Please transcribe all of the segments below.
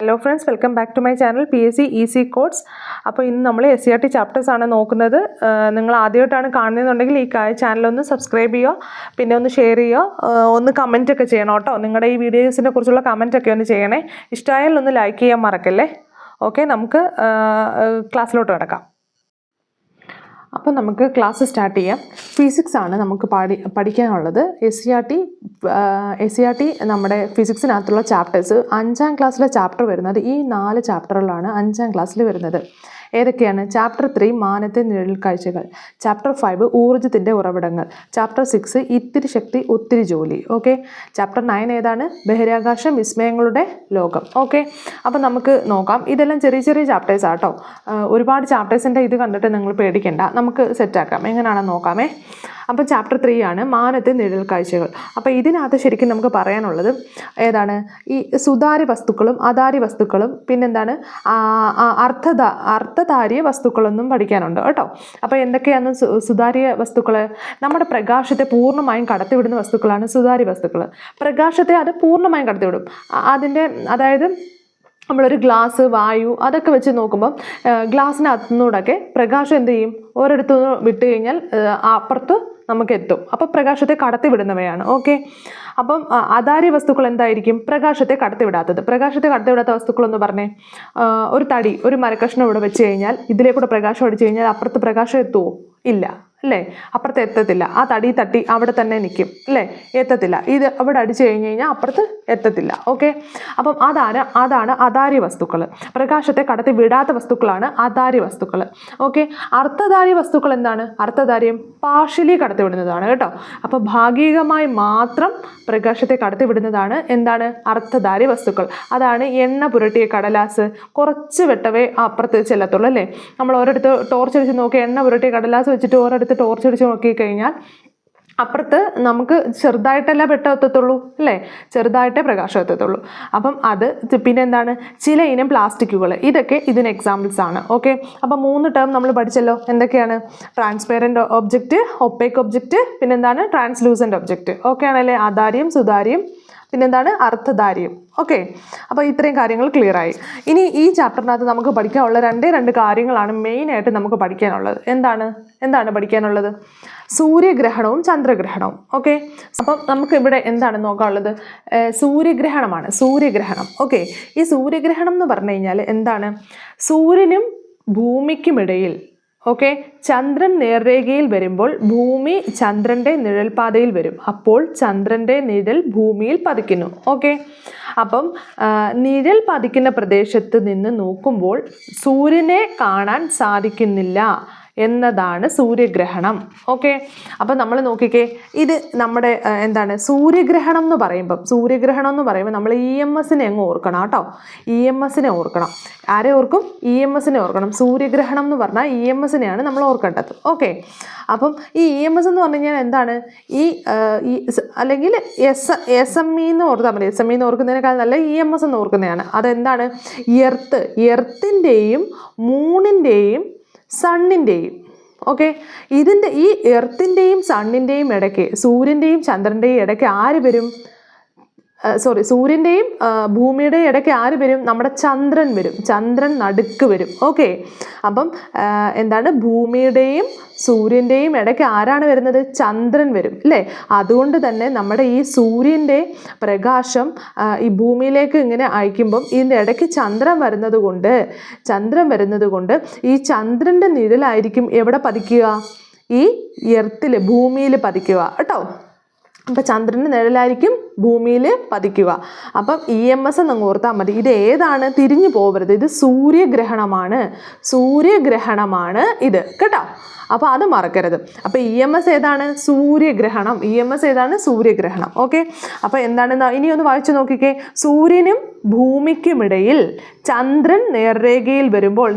Hello friends, welcome back to my channel PSC easy codes. അപ്പോൾ ഇന്ന് നമ്മൾ SCRT ചാപ്റ്റേഴ്സാണ് നോക്കുന്നത്. നിങ്ങൾ ആദ്യമായിട്ടാണ് കാണുന്നതെന്നുണ്ടെങ്കിൽ ഈ ചാനലൊന്ന് സബ്സ്ക്രൈബ് ചെയ്യുക, പിന്നെ ഒന്ന് ഷെയർ ചെയ്യുക, ഒന്ന് കമൻറ്റ് ഒക്കെ ചെയ്യണം കേട്ടോ. നിങ്ങളുടെ ഈ വീഡിയോസിനെ കുറിച്ചുള്ള കമൻറ്റൊക്കെ ഒന്ന് ചെയ്യണേ. ഇഷ്ടമായാൽ ഒന്ന് ലൈക്ക് ചെയ്യാൻ മറക്കല്ലേ. ഓക്കെ, നമുക്ക് ക്ലാസ്സിലോട്ട് കിടക്കാം. അപ്പോൾ നമുക്ക് ക്ലാസ് സ്റ്റാർട്ട് ചെയ്യാം. ഫിസിക്സ് ആണ് നമുക്ക് പഠിക്കാനുള്ളത്. SCRT നമ്മുടെ ഫിസിക്സിനകത്തുള്ള ചാപ്റ്റേഴ്സ് 5ാം ക്ലാസ്സിലെ ചാപ്റ്റർ വരുന്നത് ഈ 4 ചാപ്റ്ററുകളാണ് 5ാം ക്ലാസ്സിൽ വരുന്നത്. ഏതൊക്കെയാണ്? ചാപ്റ്റർ 3 മാനത്തെ നിഴൽ കാഴ്ചകൾ, ചാപ്റ്റർ 5 ഊർജ്ജത്തിൻ്റെ ഉറവിടങ്ങൾ, ചാപ്റ്റർ 6 ഇത്തിരി ശക്തി ഒത്തിരി ജോലി. ഓക്കെ, ചാപ്റ്റർ 9 ഏതാണ്? ബഹിരാകാശം വിസ്മയങ്ങളുടെ ലോകം. ഓക്കെ, അപ്പോൾ നമുക്ക് നോക്കാം. ഇതെല്ലാം ചെറിയ ചെറിയ ചാപ്റ്റേഴ്സ് ആട്ടോ. ഒരുപാട് ചാപ്റ്റേഴ്സിൻ്റെ ഇത് കണ്ടിട്ട് നിങ്ങൾ പേടിക്കണ്ട, നമുക്ക് സെറ്റാക്കാം. എങ്ങനെയാണെന്ന് നോക്കാമേ. അപ്പോൾ ചാപ്റ്റർ 3 ആണ് മാനത്തെ നിഴൽ കാഴ്ചകൾ. അപ്പോൾ ഇതിനകത്ത് ശരിക്കും നമുക്ക് പറയാനുള്ളത് ഏതാണ്? ഈ സുതാര്യ വസ്തുക്കളും അതാര്യ വസ്തുക്കളും, പിന്നെന്താണ് അർത്ഥധാര്യ വസ്തുക്കളൊന്നും പഠിക്കാനുണ്ട് കേട്ടോ. അപ്പോൾ എന്തൊക്കെയാണ് സുതാര്യ വസ്തുക്കൾ? നമ്മുടെ പ്രകാശത്തെ പൂർണ്ണമായും കടത്തിവിടുന്ന വസ്തുക്കളാണ് സുതാര്യ വസ്തുക്കൾ. പ്രകാശത്തെ അത് പൂർണ്ണമായും കടത്തിവിടും. അതായത് നമ്മളൊരു ഗ്ലാസ്, വായു അതൊക്കെ വെച്ച് നോക്കുമ്പം ഗ്ലാസ്സിനകത്തുനിന്നൂടെയൊക്കെ പ്രകാശം എന്ത് ചെയ്യും? ഒരിടത്തു നിന്ന് വിട്ട് കഴിഞ്ഞാൽ അപ്പുറത്ത് നമുക്ക് എത്തും. അപ്പോൾ പ്രകാശത്തെ കടത്തിവിടുന്നവയാണ്. ഓക്കെ, അപ്പം അതാര്യ വസ്തുക്കൾ എന്തായിരിക്കും? പ്രകാശത്തെ കടത്തിവിടാത്തത്. പ്രകാശത്തെ കടത്തിവിടാത്ത വസ്തുക്കളെന്ന് പറഞ്ഞേ, ഒരു തടി, ഒരു മരക്കഷ്ണം ഇവിടെ വെച്ച് കഴിഞ്ഞാൽ ഇതിലേക്കൂടെ പ്രകാശം അടിച്ചു കഴിഞ്ഞാൽ അപ്പുറത്ത് പ്രകാശം എത്തുമോ? ഇല്ല അല്ലേ, അപ്പുറത്ത് എത്തത്തില്ല. ആ തടി തട്ടി അവിടെ തന്നെ നിൽക്കും അല്ലേ, എത്തത്തില്ല. ഇത് അവിടെ അടിച്ചു കഴിഞ്ഞ് കഴിഞ്ഞാൽ അപ്പുറത്ത് എത്തത്തില്ല. ഓക്കെ, അപ്പം അതാണ് അതാര്യ വസ്തുക്കൾ. പ്രകാശത്തെ കടത്തി വിടാത്ത വസ്തുക്കളാണ് അതാര്യ വസ്തുക്കൾ. ഓക്കെ, അർത്ഥധാര്യ വസ്തുക്കൾ എന്താണ്? അർത്ഥധാര്യം പാർഷ്യലി കടത്തിവിടുന്നതാണ് കേട്ടോ. അപ്പോൾ ഭാഗികമായി മാത്രം പ്രകാശത്തെ കടത്തിവിടുന്നതാണ് എന്താണ്? അർത്ഥധാര്യ വസ്തുക്കൾ. അതാണ് എണ്ണ പുരട്ടിയ കടലാസ്, കുറച്ച് വെട്ടവേ അപ്പുറത്ത് ചെല്ലത്തുള്ളൂ അല്ലേ. നമ്മൾ ഒരിടത്ത് ടോർച്ച് അടിച്ച് നോക്കി എണ്ണ പുരട്ടിയ കടലാസ് വെച്ചിട്ട് ഒരിടത്ത് ടോർച്ച് അടിച്ച് നോക്കിക്കഴിഞ്ഞാൽ അപ്പുറത്ത് നമുക്ക് ചെറുതായിട്ടല്ല വെട്ടം എത്തത്തുള്ളൂ അല്ലേ, ചെറുതായിട്ടേ പ്രകാശം എത്തത്തുള്ളൂ. അപ്പം അത് പിന്നെ എന്താണ്? ചില ഇനം പ്ലാസ്റ്റിക്കുകൾ, ഇതൊക്കെ ഇതിന് എക്സാമ്പിൾസ് ആണ്. ഓക്കെ, അപ്പം 3 ടേം നമ്മൾ പഠിച്ചല്ലോ. എന്തൊക്കെയാണ്? ട്രാൻസ്പെറൻറ്റ് ഒബ്ജക്റ്റ്, ഒപ്പേക്ക് ഒബ്ജക്റ്റ്, പിന്നെന്താണ്? Translucent object. ഓക്കെ ആണല്ലേ. അതാര്യം, സുതാര്യം, പിന്നെന്താണ്? അർത്ഥധാര്യം. ഓക്കെ, അപ്പോൾ ഇത്രയും കാര്യങ്ങൾ ക്ലിയർ ആയി. ഇനി ഈ ചാപ്റ്ററിനകത്ത് നമുക്ക് പഠിക്കാനുള്ള 2 കാര്യങ്ങളാണ് മെയിനായിട്ട് നമുക്ക് പഠിക്കാനുള്ളത്. എന്താണ് പഠിക്കാനുള്ളത്? സൂര്യഗ്രഹണവും ചന്ദ്രഗ്രഹണവും. ഓക്കെ, അപ്പം നമുക്ക് ഇവിടെ എന്താണ് നോക്കാനുള്ളത്? സൂര്യഗ്രഹണമാണ്. സൂര്യഗ്രഹണം. ഓക്കെ, ഈ സൂര്യഗ്രഹണം എന്ന് പറഞ്ഞു കഴിഞ്ഞാൽ എന്താണ്? സൂര്യനും ഭൂമിക്കുമിടയിൽ ചന്ദ്രൻ നേർരേഖയിൽ വരുമ്പോൾ ഭൂമി ചന്ദ്രൻ്റെ നിഴൽപാതയിൽ വരും. അപ്പോൾ ചന്ദ്രൻ്റെ നിഴൽ ഭൂമിയിൽ പതിക്കുന്നു. ഓക്കെ, അപ്പം നിഴൽ പതിക്കുന്ന പ്രദേശത്ത് നിന്ന് നോക്കുമ്പോൾ സൂര്യനെ കാണാൻ സാധിക്കുന്നില്ല എന്നതാണ് സൂര്യഗ്രഹണം. ഓക്കെ, അപ്പം നമ്മൾ നോക്കിക്കേ, ഇത് നമ്മുടെ എന്താണ്? സൂര്യഗ്രഹണം എന്ന് പറയുമ്പോൾ നമ്മൾ EMSനെ അങ്ങ് ഓർക്കണം കേട്ടോ. EMSനെ ഓർക്കണം. ആരെ ഓർക്കും? EMSനെ ഓർക്കണം. സൂര്യഗ്രഹണം എന്ന് പറഞ്ഞാൽ EMSനെയാണ് നമ്മൾ ഓർക്കേണ്ടത്. ഓക്കെ, അപ്പം ഈ EMS എന്ന് പറഞ്ഞു കഴിഞ്ഞാൽ എന്താണ്? അല്ലെങ്കിൽ SME എന്ന് ഓർത്താൽ മതി. SME എന്ന് ഓർക്കുന്നതിനേക്കാൾ നല്ല EMS എന്ന് ഓർക്കുന്നതാണ്. അതെന്താണ്? എർത്തിൻ്റെയും മൂണിൻ്റെയും സണ്ണിൻ്റെയും. ഓക്കെ, ഇതിൻ്റെ ഈ എർത്തിൻ്റെയും സണ്ണിൻ്റെയും ഇടയ്ക്ക്, സൂര്യൻ്റെയും ചന്ദ്രൻ്റെയും ഇടയ്ക്ക് ആര് വരും? സൂര്യൻ്റെയും ഭൂമിയുടെയും ഇടയ്ക്ക് ആര് വരും? നമ്മുടെ ചന്ദ്രൻ വരും. ചന്ദ്രൻ നടുക്ക് വരും. ഓക്കെ, അപ്പം എന്താണ്? ഭൂമിയുടെയും സൂര്യൻ്റെയും ഇടയ്ക്ക് ആരാണ് വരുന്നത്? ചന്ദ്രൻ വരും അല്ലേ. അതുകൊണ്ട് തന്നെ നമ്മുടെ ഈ സൂര്യൻ്റെ പ്രകാശം ഈ ഭൂമിയിലേക്ക് ഇങ്ങനെ അയക്കുമ്പം ഇതിൻ്റെ ഇടയ്ക്ക് ചന്ദ്രൻ വരുന്നത് കൊണ്ട് ഈ ചന്ദ്രൻ്റെ നിഴലായിരിക്കും എവിടെ പതിക്കുക? ഈ എർത്തിൽ, ഭൂമിയിൽ പതിക്കുക കേട്ടോ. അപ്പം ചന്ദ്രൻ്റെ നിഴലായിരിക്കും ഭൂമിയിൽ പതിക്കുക. അപ്പം EMS എന്നങ്ങ് ഓർത്താൽ മതി. ഇത് ഏതാണ്? തിരിഞ്ഞു പോകരുത്. ഇത് സൂര്യഗ്രഹണമാണ് ഇത് കേട്ടോ. അപ്പോൾ അത് മറക്കരുത്. അപ്പോൾ EMS ഏതാണ്? സൂര്യഗ്രഹണം. ഓക്കെ, അപ്പോൾ എന്താണെന്ന് ഇനി ഒന്ന് വായിച്ചു നോക്കിക്കേ. സൂര്യനും ഭൂമിക്കുമിടയിൽ ചന്ദ്രൻ നേർരേഖയിൽ വരുമ്പോൾ,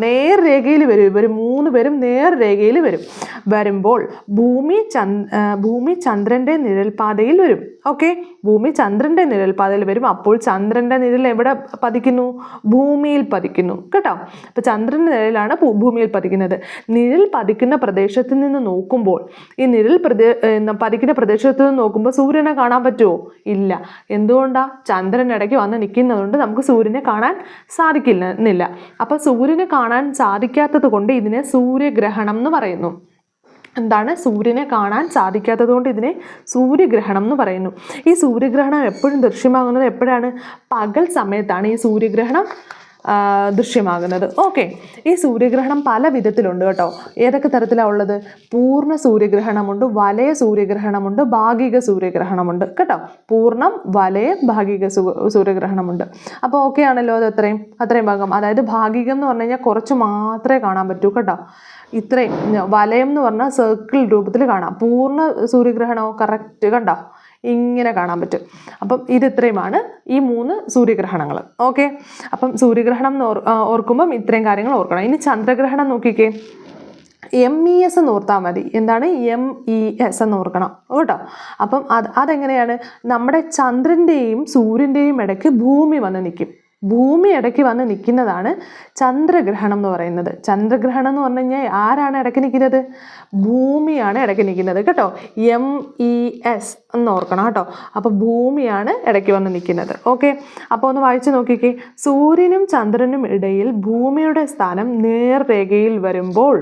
ഇവർ 3 പേരും നേർരേഖയിൽ വരുമ്പോൾ ഭൂമി ചന്ദ്രൻ്റെ നിഴൽപാതയിൽ വരും. ഓക്കെ, ഭൂമി ഭൂമി ചന്ദ്രൻ്റെ നിഴൽപ്പാതയിൽ വരും. അപ്പോൾ ചന്ദ്രൻ്റെ നിഴൽ എവിടെ പതിക്കുന്നു? ഭൂമിയിൽ പതിക്കുന്നു കേട്ടോ. അപ്പോൾ ചന്ദ്രൻ്റെ നിഴലാണ് ഭൂമിയിൽ പതിക്കുന്നത്. നിഴൽ പതിക്കുന്ന പ്രദേശത്ത് നിന്ന് നോക്കുമ്പോൾ, ഈ നിഴൽ പതിക്കുന്ന പ്രദേശത്ത് നിന്ന് നോക്കുമ്പോൾ സൂര്യനെ കാണാൻ പറ്റുമോ? ഇല്ല. എന്തുകൊണ്ടാണ്? ചന്ദ്രൻ ഇടയ്ക്ക് വന്ന് നിൽക്കുന്നതുകൊണ്ട് നമുക്ക് സൂര്യനെ കാണാൻ സാധിക്കുന്നില്ല. അപ്പോൾ സൂര്യനെ കാണാൻ സാധിക്കാത്തത് കൊണ്ട് ഇതിനെ സൂര്യഗ്രഹണം എന്ന് പറയുന്നു. എന്താണ്? സൂര്യനെ കാണാൻ സാധിക്കാത്തത് കൊണ്ട് ഇതിനെ സൂര്യഗ്രഹണം എന്ന് പറയുന്നു. ഈ സൂര്യഗ്രഹണം എപ്പോഴും ദൃശ്യമാകുന്നത് എപ്പോഴാണ്? പകൽ സമയത്താണ് ഈ സൂര്യഗ്രഹണം ദൃശ്യമാകുന്നത്. ഓക്കെ, ഈ സൂര്യഗ്രഹണം പല വിധത്തിലുണ്ട് കേട്ടോ. ഏതൊക്കെ തരത്തിലാണ് ഉള്ളത്? പൂർണ്ണ സൂര്യഗ്രഹണമുണ്ട്, വലയ സൂര്യഗ്രഹണമുണ്ട്, ഭാഗിക സൂര്യഗ്രഹണമുണ്ട് കേട്ടോ. പൂർണ്ണം, വലയം, ഭാഗിക സൂര്യഗ്രഹണമുണ്ട്. അപ്പോൾ ഓക്കെ ആണല്ലോ അത് അത്രയും ഭാഗം. അതായത് ഭാഗികം എന്ന് പറഞ്ഞു കഴിഞ്ഞാൽ കുറച്ച് മാത്രമേ കാണാൻ പറ്റൂ കേട്ടോ. ഇത്രയും. വലയം എന്ന് പറഞ്ഞാൽ സർക്കിൾ രൂപത്തിൽ കാണാം. പൂർണ്ണ സൂര്യഗ്രഹണമോ കറക്റ്റ് കണ്ടോ, ഇങ്ങനെ കാണാൻ പറ്റും. അപ്പം ഇത് ഇത്രയുമാണ് ഈ 3 സൂര്യഗ്രഹണങ്ങൾ. ഓക്കെ, അപ്പം സൂര്യഗ്രഹണം എന്ന് ഓർക്കുമ്പം ഇത്രയും കാര്യങ്ങൾ ഓർക്കണം. ഇനി ചന്ദ്രഗ്രഹണം നോക്കിക്കേ. MES എന്ന് ഓർത്താൽ മതി. എന്താണ്? MES എന്ന് ഓർക്കണം കേട്ടോ. അപ്പം അതെങ്ങനെയാണ്? നമ്മുടെ ചന്ദ്രൻ്റെയും സൂര്യൻ്റെയും ഇടയ്ക്ക് ഭൂമി വന്ന് നിൽക്കും. ഭൂമി ഇടയ്ക്ക് വന്ന് നിൽക്കുന്നതാണ് ചന്ദ്രഗ്രഹണം എന്ന് പറയുന്നത്. ചന്ദ്രഗ്രഹണം എന്ന് പറഞ്ഞു കഴിഞ്ഞാൽ ആരാണ് ഇടയ്ക്ക് നിൽക്കുന്നത്? ഭൂമിയാണ് ഇടയ്ക്ക് നിൽക്കുന്നത് കേട്ടോ. MES എന്ന് ഓർക്കണം കേട്ടോ. അപ്പോൾ ഭൂമിയാണ് ഇടയ്ക്ക് വന്ന് നിൽക്കുന്നത്. ഓക്കെ, അപ്പോൾ ഒന്ന് വായിച്ചു നോക്കിക്കേ. സൂര്യനും ചന്ദ്രനും ഇടയിൽ ഭൂമിയുടെ സ്ഥാനം നേർരേഖയിൽ വരുമ്പോൾ,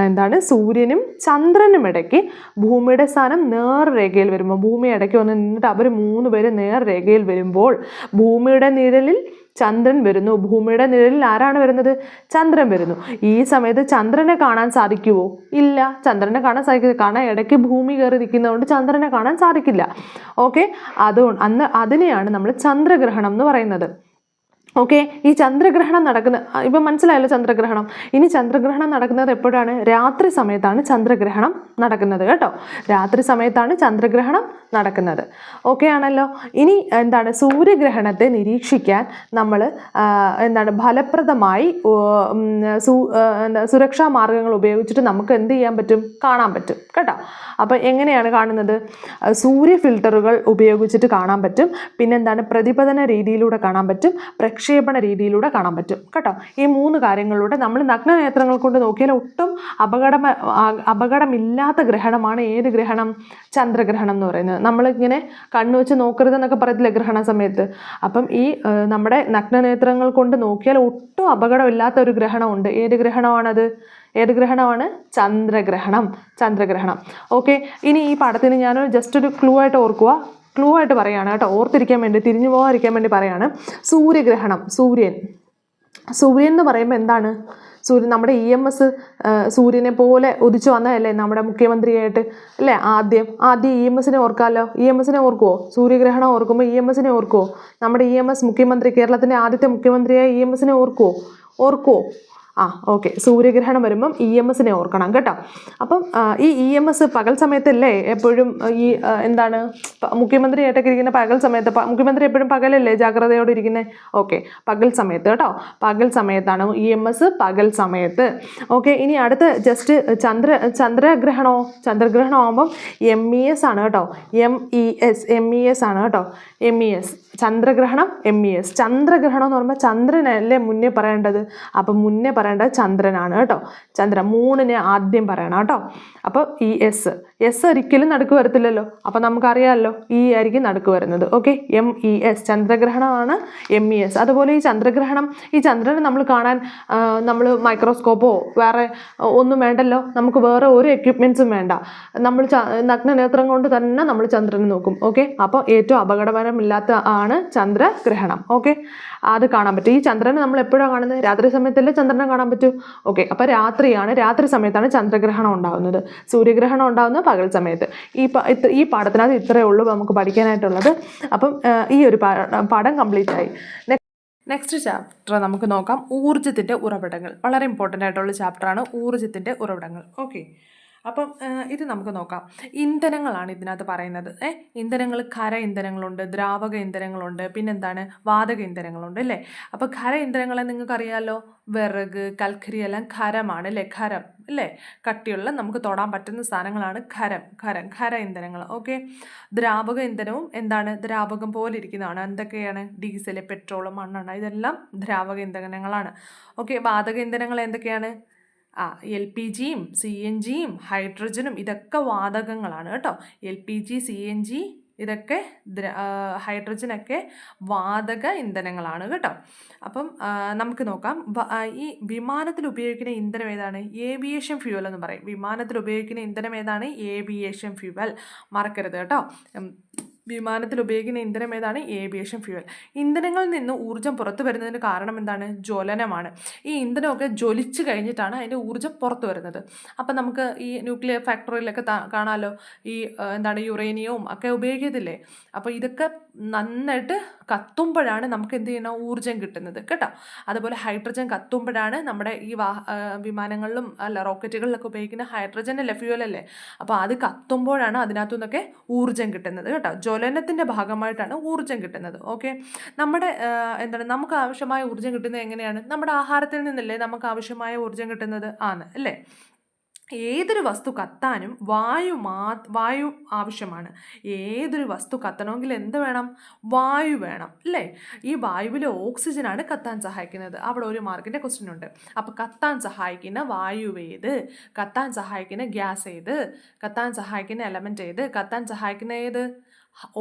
എന്താണ്? സൂര്യനും ചന്ദ്രനും ഇടയ്ക്ക് ഭൂമിയുടെ സ്ഥാനം നേർരേഖയിൽ വരുമ്പോൾ, ഭൂമി ഇടയ്ക്ക് വന്ന് നിന്നിട്ട് അവർ 3 പേര് നേർരേഖയിൽ വരുമ്പോൾ ഭൂമിയുടെ നിഴലിൽ ചന്ദ്രൻ വരുന്നു. ഭൂമിയുടെ നിഴലിൽ ആരാണ് വരുന്നത്? ചന്ദ്രൻ വരുന്നു. ഈ സമയത്ത് ചന്ദ്രനെ കാണാൻ സാധിക്കുമോ? ഇല്ല, ചന്ദ്രനെ കാണാൻ സാധിക്കില്ല. കാരണം ഇടയ്ക്ക് ഭൂമി കയറി നിൽക്കുന്നതുകൊണ്ട് ചന്ദ്രനെ കാണാൻ സാധിക്കില്ല. ഓക്കെ, അതുകൊണ്ട് അതിനെയാണ് നമ്മൾ ചന്ദ്രഗ്രഹണം എന്ന് പറയുന്നത്. ഓക്കെ, ഈ ചന്ദ്രഗ്രഹണം ഇപ്പം മനസ്സിലായല്ലോ ചന്ദ്രഗ്രഹണം. ഇനി ചന്ദ്രഗ്രഹണം നടക്കുന്നത് എപ്പോഴാണ്? രാത്രി സമയത്താണ് ചന്ദ്രഗ്രഹണം നടക്കുന്നത് കേട്ടോ. രാത്രി സമയത്താണ് ചന്ദ്രഗ്രഹണം നടക്കുന്നത്. ഓക്കെ ആണല്ലോ. ഇനി എന്താണ്? സൂര്യഗ്രഹണത്തെ നിരീക്ഷിക്കാൻ നമ്മൾ ഫലപ്രദമായി സുരക്ഷാ മാർഗങ്ങൾ ഉപയോഗിച്ചിട്ട് നമുക്ക് എന്ത് ചെയ്യാൻ പറ്റും? കാണാൻ പറ്റും കേട്ടോ. അപ്പോൾ എങ്ങനെയാണ് കാണുന്നത്? സൂര്യ ഫിൽറ്ററുകൾ ഉപയോഗിച്ചിട്ട് കാണാൻ പറ്റും. പിന്നെന്താണ്? പ്രതിപതന രീതിയിലൂടെ കാണാൻ പറ്റും. പ്രക്ഷേപണ രീതിയിലൂടെ കാണാൻ പറ്റും കേട്ടോ. ഈ 3 കാര്യങ്ങളിലൂടെ നമ്മൾ നഗ്നനേത്രങ്ങൾ കൊണ്ട് നോക്കിയാൽ ഒട്ടും അപകടമില്ലാത്ത ഗ്രഹണമാണ് ഏത് ഗ്രഹണം? ചന്ദ്രഗ്രഹണം എന്ന് പറയുന്നത്. നമ്മളിങ്ങനെ കണ്ണു വെച്ച് നോക്കരുതെന്നൊക്കെ പറയത്തില്ലേ ഗ്രഹണ സമയത്ത്? അപ്പം ഈ നമ്മുടെ നഗ്നനേത്രങ്ങൾ കൊണ്ട് നോക്കിയാൽ ഒട്ടും അപകടമില്ലാത്ത ഒരു ഗ്രഹണമുണ്ട്. ഏത് ഗ്രഹണമാണത്? ഏത് ഗ്രഹണമാണ്? ചന്ദ്രഗ്രഹണം. ഓക്കെ, ഇനി ഈ പാഠത്തിന് ഞാൻ ജസ്റ്റ് ഒരു ക്ലൂ ആയിട്ട് ഓർക്കുക. ക്ലൂ ആയിട്ട് പറയുകയാണ് കേട്ടോ, ഓർത്തിരിക്കാൻ വേണ്ടി, തിരിഞ്ഞു പോകാതിരിക്കാൻ വേണ്ടി പറയാണ്. സൂര്യഗ്രഹണം, സൂര്യൻ എന്ന് പറയുമ്പോൾ എന്താണ്? നമ്മുടെ EMS സൂര്യനെ പോലെ ഉദിച്ചു വന്നതല്ലേ നമ്മുടെ മുഖ്യമന്ത്രിയായിട്ട് അല്ലേ? ആദ്യം EMSനെ ഓർക്കാമല്ലോ. EMSനെ ഓർക്കുമോ? സൂര്യഗ്രഹണം ഓർക്കുമ്പോൾ EMSനെ ഓർക്കുമോ? നമ്മുടെ EMS മുഖ്യമന്ത്രി, കേരളത്തിൻ്റെ ആദ്യത്തെ മുഖ്യമന്ത്രിയായ EMSനെ ഓർക്കുമോ? ഓക്കെ, സൂര്യഗ്രഹണം വരുമ്പം EMSനെ ഓർക്കണം കേട്ടോ. അപ്പം ഈ EMS പകൽ സമയത്തല്ലേ എപ്പോഴും ഈ എന്താണ് മുഖ്യമന്ത്രിയായിട്ടൊക്കെ ഇരിക്കുന്ന പകൽ സമയത്ത്? മുഖ്യമന്ത്രി എപ്പോഴും പകലല്ലേ ജാഗ്രതയോടെ ഇരിക്കുന്നത്? ഓക്കെ, പകൽ സമയത്ത് കേട്ടോ. പകൽ സമയത്താണ് EMS, പകൽ സമയത്ത്. ഓക്കെ, ഇനി അടുത്ത് ജസ്റ്റ് ചന്ദ്രഗ്രഹണം ആകുമ്പം MES ആണ് കേട്ടോ. MES ആണ് കേട്ടോ. MES ചന്ദ്രഗ്രഹണം. ചന്ദ്രഗ്രഹണം എന്ന് പറയുമ്പോൾ ചന്ദ്രനല്ലേ മുന്നേ പറയേണ്ടത്? അപ്പം മുന്നേ പറയേണ്ടത് ചന്ദ്രനാണ് കേട്ടോ. ചന്ദ്രൻ 3നെ ആദ്യം പറയണം കേട്ടോ. അപ്പോൾ ഈ എസ് ഒരിക്കലും നടുക്ക് വരത്തില്ലല്ലോ. അപ്പം നമുക്കറിയാമല്ലോ ആയിരിക്കും നടുക്ക് വരുന്നത്. Okay, MES ചന്ദ്രഗ്രഹണമാണ്. MES അതുപോലെ ഈ ചന്ദ്രനെ നമ്മൾ കാണാൻ നമ്മൾ മൈക്രോസ്കോപ്പോ വേറെ ഒന്നും വേണ്ടല്ലോ. നമുക്ക് വേറെ ഒരു എക്യുപ്മെൻറ്റ്സും വേണ്ട. നമ്മൾ നഗ്നനേത്രം കൊണ്ട് തന്നെ നമ്മൾ ചന്ദ്രനെ നോക്കും. ഓക്കെ, അപ്പോൾ ഏറ്റവും അപകടകരമില്ലാത്ത ആണ് ചന്ദ്രഗ്രഹണം. ഓക്കെ, അത് കാണാൻ പറ്റും. ഈ ചന്ദ്രനെ നമ്മൾ എപ്പോഴാണ് കാണുന്നത്? രാത്രി സമയത്തല്ലേ ചന്ദ്രനെ കാണാൻ പറ്റൂ. ഓക്കെ, അപ്പോൾ രാത്രി സമയത്താണ് ചന്ദ്രഗ്രഹണം ഉണ്ടാകുന്നത്. സൂര്യഗ്രഹണം ഉണ്ടാകുന്നത് പകൽ സമയത്ത്. ഈ പാഠത്തിനകത്ത് ഇത്രയേ ഉള്ളൂ നമുക്ക് പഠിക്കാനായിട്ടുള്ളത്. അപ്പം ഈ ഒരു പാഠം കംപ്ലീറ്റ് ആയി. നെക്സ്റ്റ് ചാപ്റ്റർ നമുക്ക് നോക്കാം. ഊർജ്ജത്തിൻ്റെ ഉറവിടങ്ങൾ. വളരെ ഇമ്പോർട്ടൻ്റ് ആയിട്ടുള്ള ചാപ്റ്ററാണ് ഊർജ്ജത്തിൻ്റെ ഉറവിടങ്ങൾ. ഓക്കെ, അപ്പം ഇത് നമുക്ക് നോക്കാം. ഇന്ധനങ്ങളാണ് ഇതിനകത്ത് പറയുന്നത്. ഇന്ധനങ്ങൾ ഖര ഇന്ധനങ്ങളുണ്ട്, ദ്രാവക ഇന്ധനങ്ങളുണ്ട്, പിന്നെന്താണ് വാതക ഇന്ധനങ്ങളുണ്ട് അല്ലേ. അപ്പോൾ ഖര ഇന്ധനങ്ങളെ നിങ്ങൾക്കറിയാമല്ലോ, വിറക്, കൽക്കരി എല്ലാം ഖരമാണ് അല്ലേ, ഖരം അല്ലേ, കട്ടിയുള്ള നമുക്ക് തൊടാൻ പറ്റുന്ന സാധനങ്ങളാണ് ഖര ഇന്ധനങ്ങൾ. ഓക്കെ. ദ്രാവക ഇന്ധനവും എന്താണ്, ദ്രാവകം പോലെ ഇരിക്കുന്നതാണ്. എന്തൊക്കെയാണ്, ഡീസൽ, പെട്രോൾ, മണ്ണെണ്ണ, ഇതെല്ലാം ദ്രാവക ഇന്ധനങ്ങളാണ്. ഓക്കെ. വാതക ഇന്ധനങ്ങൾ എന്തൊക്കെയാണ്, LPG യും CNG യും ഹൈഡ്രജനും ഇതൊക്കെ വാതകങ്ങളാണ് കേട്ടോ. LPG, CNG ഇതൊക്കെ ഹൈഡ്രജനൊക്കെ വാതക ഇന്ധനങ്ങളാണ് കേട്ടോ. അപ്പം നമുക്ക് നോക്കാം. ഈ വിമാനത്തിൽ ഉപയോഗിക്കുന്ന ഇന്ധനം ഏതാണ്, ഏവിയേഷൻ ഫ്യൂവൽ എന്ന് പറയും. വിമാനത്തിൽ ഉപയോഗിക്കുന്ന ഇന്ധനം ഏതാണ്, ഏവിയേഷൻ ഫ്യൂവൽ. മറക്കരുത് കേട്ടോ. വിമാനത്തിൽ ഉപയോഗിക്കുന്ന ഇന്ധനം ഏതാണ്, ഏവിയേഷൻ ഫ്യൂവൽ. ഇന്ധനങ്ങളിൽ നിന്ന് ഊർജ്ജം പുറത്തു വരുന്നതിന് കാരണം എന്താണ്, ജ്വലനമാണ്. ഈ ഇന്ധനമൊക്കെ ജ്വലിച്ച് കഴിഞ്ഞിട്ടാണ് അതിൻ്റെ ഊർജ്ജം പുറത്തു വരുന്നത്. അപ്പം നമുക്ക് ഈ ന്യൂക്ലിയർ ഫാക്ടറിയിലൊക്കെ കാണാമല്ലോ, ഈ എന്താണ് യുറേനിയവും ഒക്കെ ഉപയോഗിക്കത്തില്ലേ. അപ്പോൾ ഇതൊക്കെ നന്നായിട്ട് കത്തുമ്പോഴാണ് നമുക്ക് എന്ത് ചെയ്യണം, ഊർജ്ജം കിട്ടുന്നത് കേട്ടോ. അതുപോലെ ഹൈഡ്രജൻ കത്തുമ്പോഴാണ് നമ്മുടെ ഈ വിമാനങ്ങളിലും റോക്കറ്റുകളിലൊക്കെ ഉപയോഗിക്കുന്ന ഹൈഡ്രജൻ അല്ലേ, ഫ്യൂവൽ അല്ലേ. അപ്പോൾ അത് കത്തുമ്പോഴാണ് അതിനകത്തു നിന്നൊക്കെ ഊർജ്ജം കിട്ടുന്നത് കേട്ടോ. ജ്വലനത്തിൻ്റെ ഭാഗമായിട്ടാണ് ഊർജ്ജം കിട്ടുന്നത്. ഓക്കെ. നമ്മുടെ എന്താണ്, നമുക്ക് ആവശ്യമായ ഊർജ്ജം കിട്ടുന്നത് എങ്ങനെയാണ്, നമ്മുടെ ആഹാരത്തിൽ നിന്നല്ലേ നമുക്ക് ആവശ്യമായ ഊർജ്ജം കിട്ടുന്നത് ആണ് അല്ലേ. ഏതൊരു വസ്തു കത്താനും വായു ആവശ്യമാണ്. ഏതൊരു വസ്തു കത്തണമെങ്കിൽ എന്ത് വേണം, വായു വേണം അല്ലേ. ഈ വായുവിലെ ഓക്സിജനാണ് കത്താൻ സഹായിക്കുന്നത്. അവിടെ ഒരു മാർക്കിൻ്റെ ക്വസ്റ്റ്യൻ ഉണ്ട്. അപ്പോൾ കത്താൻ സഹായിക്കുന്ന വായു ഏത്, കത്താൻ സഹായിക്കുന്ന ഗ്യാസ് ഏത്, കത്താൻ സഹായിക്കുന്ന എലമെൻ്റ് ഏത്, കത്താൻ സഹായിക്കുന്ന ഏത്,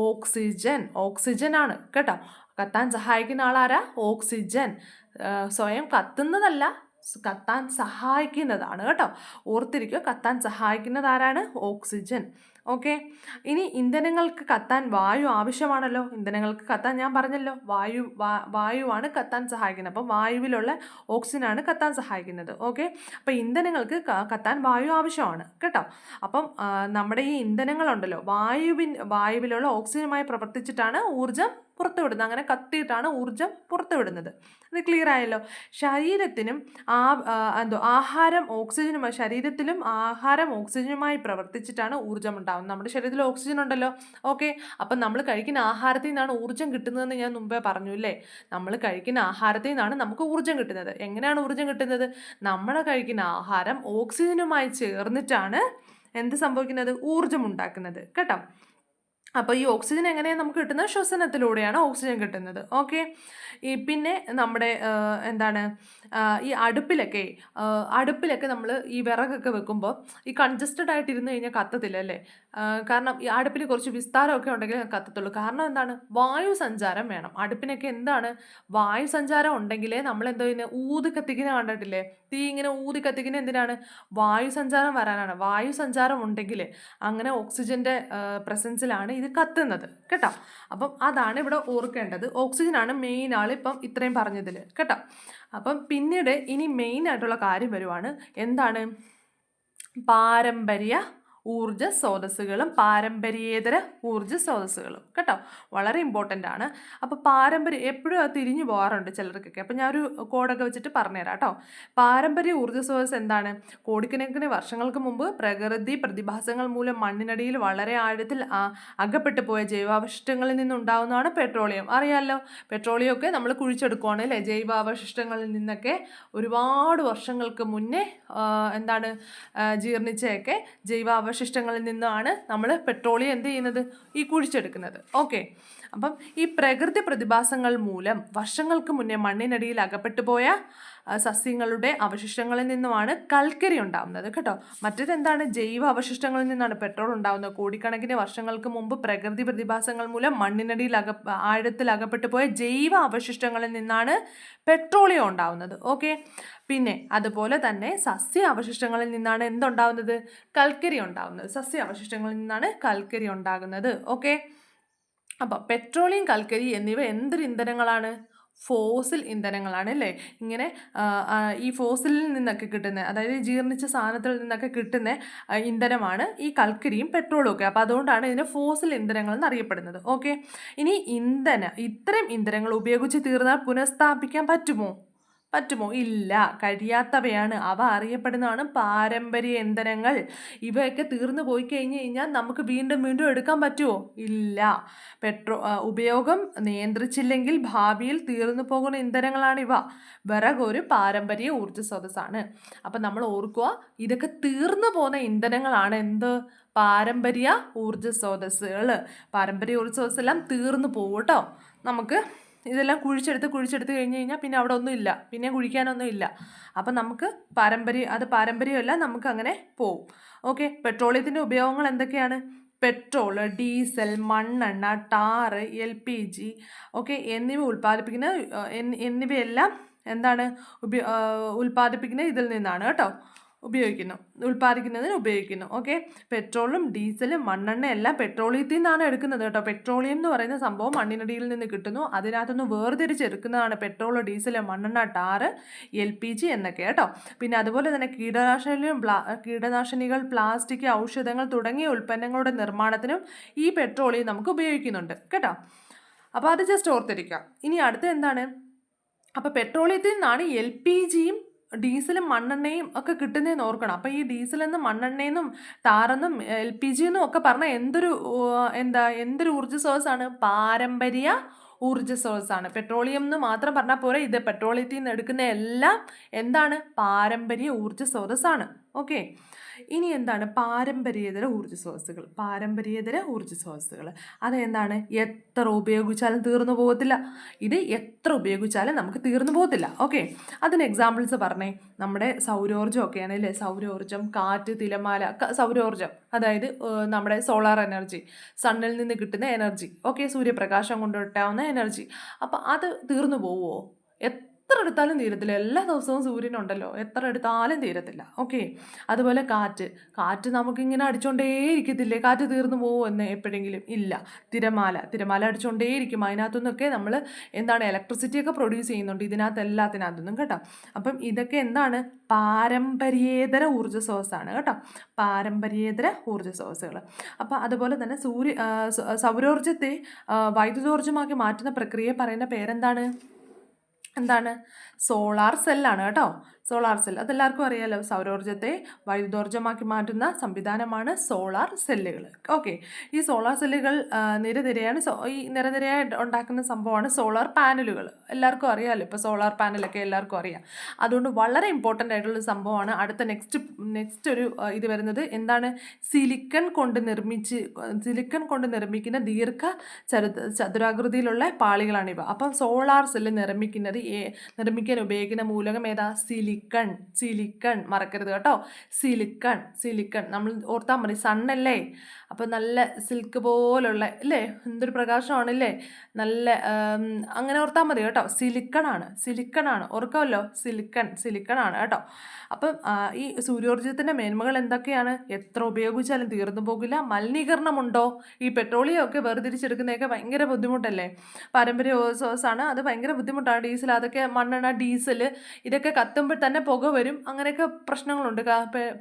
ഓക്സിജൻ ആണ് കേട്ടോ. കത്താൻ സഹായിക്കുന്ന ആളാരാ, ഓക്സിജൻ. സ്വയം കത്തുന്നതല്ല, കത്താൻ സഹായിക്കുന്നതാണ് കേട്ടോ. ഓർത്തിരിക്കുക, കത്താൻ സഹായിക്കുന്നത് ആരാണ്, ഓക്സിജൻ. ഓക്കെ. ഇനി ഇന്ധനങ്ങൾക്ക് കത്താൻ വായു ആവശ്യമാണല്ലോ. ഇന്ധനങ്ങൾക്ക് കത്താൻ ഞാൻ പറഞ്ഞല്ലോ, വായുവാണ് കത്താൻ സഹായിക്കുന്നത്. അപ്പം വായുവിലുള്ള ഓക്സിജനാണ് കത്താൻ സഹായിക്കുന്നത്. ഓക്കെ. അപ്പം ഇന്ധനങ്ങൾക്ക് കത്താൻ വായു ആവശ്യമാണ് കേട്ടോ. അപ്പം നമ്മുടെ ഈ ഇന്ധനങ്ങളുണ്ടല്ലോ, വായുവിലുള്ള ഓക്സിജനുമായി പ്രവർത്തിച്ചിട്ടാണ് ഊർജ്ജം പുറത്തുവിടുന്നത്. അങ്ങനെ കത്തിയിട്ടാണ് ഊർജ്ജം പുറത്തുവിടുന്നത്. അത് ക്ലിയർ ആയല്ലോ. ശരീരത്തിലും ആഹാരം ഓക്സിജനുമായി പ്രവർത്തിച്ചിട്ടാണ് ഊർജ്ജം ഉണ്ടാകുന്നത്. നമ്മുടെ ശരീരത്തിൽ ഓക്സിജൻ ഉണ്ടല്ലോ. ഓക്കെ. അപ്പം നമ്മൾ കഴിക്കുന്ന ആഹാരത്തിൽ നിന്നാണ് ഊർജ്ജം കിട്ടുന്നതെന്ന് ഞാൻ മുമ്പേ പറഞ്ഞു അല്ലേ. നമ്മൾ കഴിക്കുന്ന ആഹാരത്തിൽ നിന്നാണ് നമുക്ക് ഊർജ്ജം കിട്ടുന്നത്. എങ്ങനെയാണ് ഊർജ്ജം കിട്ടുന്നത്, നമ്മൾ കഴിക്കുന്ന ആഹാരം ഓക്സിജനുമായി ചേർന്നിട്ടാണ് എന്ത് സംഭവിക്കുന്നത്, ഊർജ്ജം ഉണ്ടാക്കുന്നത് കേട്ടോ. അപ്പോൾ ഈ ഓക്സിജൻ എങ്ങനെയാണ് നമുക്ക് കിട്ടുന്നത്, ശ്വസനത്തിലൂടെയാണ് ഓക്സിജൻ കിട്ടുന്നത്. ഓക്കെ. പിന്നെ നമ്മുടെ എന്താണ്, ഈ അടുപ്പിലൊക്കെ നമ്മൾ ഈ വിറകൊക്കെ വെക്കുമ്പോൾ ഈ കൺജസ്റ്റഡ് ആയിട്ടിരുന്ന് കഴിഞ്ഞാൽ കത്തത്തില്ല അല്ലേ. കാരണം ഈ അടുപ്പിൽ കുറച്ച് വിസ്താരമൊക്കെ ഉണ്ടെങ്കിൽ കത്തത്തുള്ളൂ. കാരണം എന്താണ്, വായു സഞ്ചാരം വേണം. അടുപ്പിനൊക്കെ എന്താണ്, വായു സഞ്ചാരം ഉണ്ടെങ്കിലേ നമ്മൾ എന്തോ ചെയ്യുന്നത്, ഊതി കത്തിക്കുന്ന കണ്ടിട്ടില്ലേ, തീ ഇങ്ങനെ ഊതി കത്തിക്കുന്ന എന്തിനാണ്, വായു സഞ്ചാരം വരാനാണ്. വായു സഞ്ചാരം ഉണ്ടെങ്കിൽ അങ്ങനെ ഓക്സിജൻ്റെ പ്രസൻസിലാണ് ഇത് കത്തുന്നത് കേട്ടോ. അപ്പം അതാണ് ഇവിടെ ഓർക്കേണ്ടത്. ഓക്സിജനാണ് മെയിൻ ആൾ ഇപ്പം ഇത്രയും പറഞ്ഞതിൽ കേട്ടോ. അപ്പം പിന്നീട് ഇനി മെയിൻ ആയിട്ടുള്ള കാര്യം വരുവാണ്, എന്താണ്, പാരമ്പര്യ ഊർജ്ജ സ്രോതസ്സുകളും പാരമ്പര്യേതര ഊർജ്ജ സ്രോതസ്സുകളും കേട്ടോ. വളരെ ഇമ്പോർട്ടൻ്റ് ആണ്. അപ്പോൾ പാരമ്പര്യം എപ്പോഴും അത് തിരിഞ്ഞു പോകാറുണ്ട് ചിലർക്കൊക്കെ. അപ്പോൾ ഞാനൊരു കോഡൊക്കെ വെച്ചിട്ട് പറഞ്ഞുതരാം കേട്ടോ. പാരമ്പര്യ ഊർജ്ജ സ്രോതസ് എന്താണ്, കോടിക്കണക്കിന് വർഷങ്ങൾക്ക് മുമ്പ് പ്രകൃതി പ്രതിഭാസങ്ങൾ മൂലം മണ്ണിനടിയിൽ വളരെ ആഴത്തിൽ അകപ്പെട്ടു പോയ ജൈവാവശിഷ്ടങ്ങളിൽ നിന്നുണ്ടാകുന്നതാണ് പെട്രോളിയം. അറിയാമല്ലോ, പെട്രോളിയം ഒക്കെ നമ്മൾ കുഴിച്ചെടുക്കുകയാണ് അല്ലേ. ജൈവാവശിഷ്ടങ്ങളിൽ നിന്നൊക്കെ ഒരുപാട് വർഷങ്ങൾക്ക് മുന്നേ എന്താണ്, ജീർണിച്ചയൊക്കെ ജൈവാവശിഷ്ടങ്ങളിൽ നിന്നാണ് നമ്മൾ പെട്രോളിയം എന്ത് ചെയ്യുന്നത്, ഈ കുഴിച്ചെടുക്കുന്നത്. ഓക്കെ. അപ്പം ഈ പ്രകൃതി പ്രതിഭാസങ്ങൾ മൂലം വർഷങ്ങൾക്ക് മുന്നേ മണ്ണിനടിയിൽ അകപ്പെട്ടു പോയ സസ്യങ്ങളുടെ അവശിഷ്ടങ്ങളിൽ നിന്നുമാണ് കൽക്കരി ഉണ്ടാകുന്നത് കേട്ടോ. മറ്റേതെന്താണ്, ജൈവ അവശിഷ്ടങ്ങളിൽ നിന്നാണ് പെട്രോൾ ഉണ്ടാകുന്നത്. കോടിക്കണക്കിന് വർഷങ്ങൾക്ക് മുമ്പ് പ്രകൃതി പ്രതിഭാസങ്ങൾ മൂലം മണ്ണിനടിയിൽ ആഴത്തിൽ അകപ്പെട്ടു പോയ ജൈവ അവശിഷ്ടങ്ങളിൽ നിന്നാണ് പെട്രോളിയം ഉണ്ടാകുന്നത്. ഓക്കെ. പിന്നെ അതുപോലെ തന്നെ സസ്യ അവശിഷ്ടങ്ങളിൽ നിന്നാണ് എന്തുണ്ടാകുന്നത്, കൽക്കരി ഉണ്ടാകുന്നത്. സസ്യ അവശിഷ്ടങ്ങളിൽ നിന്നാണ് കൽക്കരി ഉണ്ടാകുന്നത്. ഓക്കെ. അപ്പം പെട്രോളിയം, കൽക്കരി എന്നിവ എന്തൊരു ഇന്ധനങ്ങളാണ്, ഫോസിൽ ഇന്ധനങ്ങളാണ് അല്ലേ. ഇങ്ങനെ ഈ ഫോസിലിൽ നിന്നൊക്കെ കിട്ടുന്ന, അതായത് ജീർണിച്ച സാധനത്തിൽ നിന്നൊക്കെ കിട്ടുന്ന ഇന്ധനമാണ് ഈ കൽക്കരിയും പെട്രോളും ഒക്കെ. അപ്പോൾ അതുകൊണ്ടാണ് ഇതിനെ ഫോസിൽ ഇന്ധനങ്ങൾ എന്നറിയപ്പെടുന്നത്. ഓക്കെ. ഇനി ഇത്തരം ഇന്ധനങ്ങൾ ഉപയോഗിച്ച് തീർന്നാൽ പുനഃസ്ഥാപിക്കാൻ പറ്റുമോ, പറ്റുമോ? ഇല്ല, കഴിയാത്തവയാണ്. അവ അറിയപ്പെടുന്നതാണ് പാരമ്പര്യ ഇന്ധനങ്ങൾ. ഇവയൊക്കെ തീർന്നു പോയി കഴിഞ്ഞ് കഴിഞ്ഞാൽ നമുക്ക് വീണ്ടും വീണ്ടും എടുക്കാൻ പറ്റുമോ? ഇല്ല. ഉപയോഗം നിയന്ത്രിച്ചില്ലെങ്കിൽ ഭാവിയിൽ തീർന്നു പോകുന്ന ഇന്ധനങ്ങളാണ് ഇവ. വിറക് ഒരു പാരമ്പര്യ ഊർജ്ജ സ്രോതസ്സാണ്. അപ്പം നമ്മൾ ഓർക്കുക, ഇതൊക്കെ തീർന്നു പോകുന്ന ഇന്ധനങ്ങളാണ് എന്ത്? പാരമ്പര്യ ഊർജ്ജ സ്രോതസ്സുകൾ. പാരമ്പര്യ ഊർജ്ജ സ്രോതസ്സെല്ലാം തീർന്നു പോകും കേട്ടോ. നമുക്ക് ഇതെല്ലാം കുഴിച്ചെടുത്ത് കഴിഞ്ഞ് കഴിഞ്ഞാൽ പിന്നെ അവിടെ ഒന്നും ഇല്ല, പിന്നെ കുഴിക്കാനൊന്നും ഇല്ല. അപ്പം നമുക്ക് പാരമ്പര്യമല്ല, നമുക്ക് അങ്ങനെ പോവും. ഓക്കെ. പെട്രോളിയത്തിൻ്റെ ഉപയോഗങ്ങൾ എന്തൊക്കെയാണ്? പെട്രോള്, ഡീസൽ, മണ്ണെണ്ണ, ടാറ്, LPG ഓക്കെ എന്നിവയെല്ലാം എന്താണ് ഉൽപ്പാദിപ്പിക്കുന്നത് ഇതിൽ നിന്നാണ് കേട്ടോ. ഉൽപ്പാദിക്കുന്നതിന് ഉപയോഗിക്കുന്നു. ഓക്കെ. പെട്രോളും ഡീസലും മണ്ണെണ്ണ എല്ലാം പെട്രോളിയത്തിൽ നിന്നാണ് എടുക്കുന്നത് കേട്ടോ. പെട്രോളിയം എന്ന് പറയുന്ന സംഭവം മണ്ണിനടിയിൽ നിന്ന് കിട്ടുന്നു. അതിനകത്തുനിന്ന് വേർതിരിച്ചെടുക്കുന്നതാണ് പെട്രോൾ, ഡീസൽ, മണ്ണെണ്ണ, ടാറ്, LPG എന്നൊക്കെ കേട്ടോ. പിന്നെ അതുപോലെ തന്നെ കീടനാശിനികൾ, പ്ലാസ്റ്റിക്, ഔഷധങ്ങൾ തുടങ്ങിയ ഉൽപ്പന്നങ്ങളുടെ നിർമ്മാണത്തിനും ഈ പെട്രോളിയം നമുക്ക് ഉപയോഗിക്കുന്നുണ്ട് കേട്ടോ. അപ്പോൾ അത് ജസ്റ്റ് ഓർത്തിരിക്കുക. ഇനി അടുത്ത എന്താണ്? അപ്പോൾ പെട്രോളിയത്തിൽ നിന്നാണ് LPGയും ഡീസലും മണ്ണെണ്ണയും ഒക്കെ കിട്ടുന്നതെന്ന് ഓർക്കണം. അപ്പോൾ ഈ ഡീസലെന്നും മണ്ണെണ്ണയെന്നും ടാറെന്നും LPG എന്നും ഒക്കെ പറഞ്ഞാൽ എന്തൊരു ഊർജ്ജ സ്രോതസ്സാണ്? പാരമ്പര്യ ഊർജ്ജ സ്രോതസ്സാണ്. പെട്രോളിയം എന്ന് മാത്രം പറഞ്ഞാൽ പോരെ, ഇത് പെട്രോളിയത്തിൽ നിന്ന് എടുക്കുന്ന എല്ലാം എന്താണ്? പാരമ്പര്യ ഊർജ്ജ സ്രോതസ്സാണ്. ഓക്കെ. ഇനി എന്താണ് പാരമ്പര്യേതര ഊർജ്ജ സ്രോതസ്സുകൾ? പാരമ്പര്യേതര ഊർജ്ജ സ്രോതസ്സുകൾ അതെന്താണ്? എത്ര ഉപയോഗിച്ചാലും തീർന്നു പോകത്തില്ല. ഇത് എത്ര ഉപയോഗിച്ചാലും നമുക്ക് തീർന്നു പോകത്തില്ല. ഓക്കെ. അതിന് എക്സാമ്പിൾസ് പറഞ്ഞേ. നമ്മുടെ സൗരോർജ്ജം ഒക്കെയാണ് അല്ലേ? സൗരോർജ്ജം, കാറ്റ്, തിരമാല. സൗരോർജ്ജം അതായത് നമ്മുടെ സോളാർ എനർജി, സണ്ണിൽ നിന്ന് കിട്ടുന്ന എനർജി. ഓക്കെ. സൂര്യപ്രകാശം കൊണ്ട് കിട്ടാവുന്ന എനർജി. അപ്പം അത് തീർന്നു പോവുമോ? എത്ര എടുത്താലും തീരത്തില്ല. എല്ലാ ദിവസവും സൂര്യനുണ്ടല്ലോ, എത്ര എടുത്താലും തീരത്തില്ല. ഓക്കെ. അതുപോലെ കാറ്റ് നമുക്കിങ്ങനെ അടിച്ചുകൊണ്ടേ ഇരിക്കത്തില്ലേ? കാറ്റ് തീർന്നു പോകുമോ എന്ന് എപ്പോഴെങ്കിലും? ഇല്ല. തിരമാല അടിച്ചുകൊണ്ടേ ഇരിക്കും. അതിനകത്തുനിന്നൊക്കെ നമ്മൾ ഇലക്ട്രിസിറ്റിയൊക്കെ പ്രൊഡ്യൂസ് ചെയ്യുന്നുണ്ട് ഇതിനകത്തെല്ലാത്തിനകത്തുനിന്നും കേട്ടോ. അപ്പം ഇതൊക്കെ എന്താണ്? പാരമ്പര്യേതര ഊർജ്ജ സ്രോതസ്സാണ് കേട്ടോ. പാരമ്പര്യേതര ഊർജ്ജ സ്രോതസ്സുകൾ. അപ്പം അതുപോലെ തന്നെ സൗരോർജ്ജത്തെ വൈദ്യുതോർജ്ജമാക്കി മാറ്റുന്ന പ്രക്രിയയെ പറയുന്ന പേരെന്താണ്? സോളാർ സെല്ലാണ് കേട്ടോ. സോളാർ സെൽ അതെല്ലാവർക്കും അറിയാലോ. സൗരോർജ്ജത്തെ വൈദ്യുതോർജ്ജമാക്കി മാറ്റുന്ന സംവിധാനമാണ് സോളാർ സെല്ലുകൾ. ഓക്കെ. ഈ സോളാർ സെല്ലുകൾ നിരനിരയായി ഉണ്ടാക്കുന്ന സംഭവമാണ് സോളാർ പാനലുകൾ. എല്ലാവർക്കും അറിയാമല്ലോ. ഇപ്പോൾ സോളാർ പാനലൊക്കെ എല്ലാവർക്കും അറിയാം. അതുകൊണ്ട് വളരെ ഇമ്പോർട്ടൻ്റ് ആയിട്ടുള്ള സംഭവമാണ്. അടുത്ത നെക്സ്റ്റ് ഒരു ഇത് വരുന്നത് എന്താണ്? സിലിക്കൺ കൊണ്ട് നിർമ്മിക്കുന്ന ദീർഘ ചതുരാകൃതിയിലുള്ള പാളികളാണിവ. അപ്പം സോളാർ സെല്ല് നിർമ്മിക്കാൻ ഉപയോഗിക്കുന്ന മൂലകം ഏതാ? സിലിക്കൺ മറക്കരുത് കേട്ടോ. സിലിക്കൺ നമ്മൾ ഓർത്താൽ മതി. സണ്ണല്ലേ, അപ്പം നല്ല സിൽക്ക് പോലുള്ള അല്ലേ, എന്തൊരു പ്രകാശമാണല്ലേ, നല്ല അങ്ങനെ ഓർത്താൽ മതി കേട്ടോ. സിലിക്കൺ ആണ് ഓർക്കാമല്ലോ. സിലിക്കൺ ആണ് കേട്ടോ. അപ്പം ഈ സൂര്യോർജ്ജത്തിൻ്റെ മേന്മകൾ എന്തൊക്കെയാണ്? എത്ര ഉപയോഗിച്ചാലും തീർന്നു പോകില്ല. മലിനീകരണമുണ്ടോ? ഈ പെട്രോളിയം ഒക്കെ വേർതിരിച്ചെടുക്കുന്നതൊക്കെ ഭയങ്കര ബുദ്ധിമുട്ടല്ലേ? പാരമ്പര്യ സോഴ്സാണ്, അത് ഭയങ്കര ബുദ്ധിമുട്ടാണ്. ഡീസൽ, അതൊക്കെ മണ്ണെണ്ണ, ഡീസൽ ഇതൊക്കെ കത്തുമ്പോൾ തന്നെ പുക വരും. അങ്ങനെയൊക്കെ പ്രശ്നങ്ങളുണ്ട്.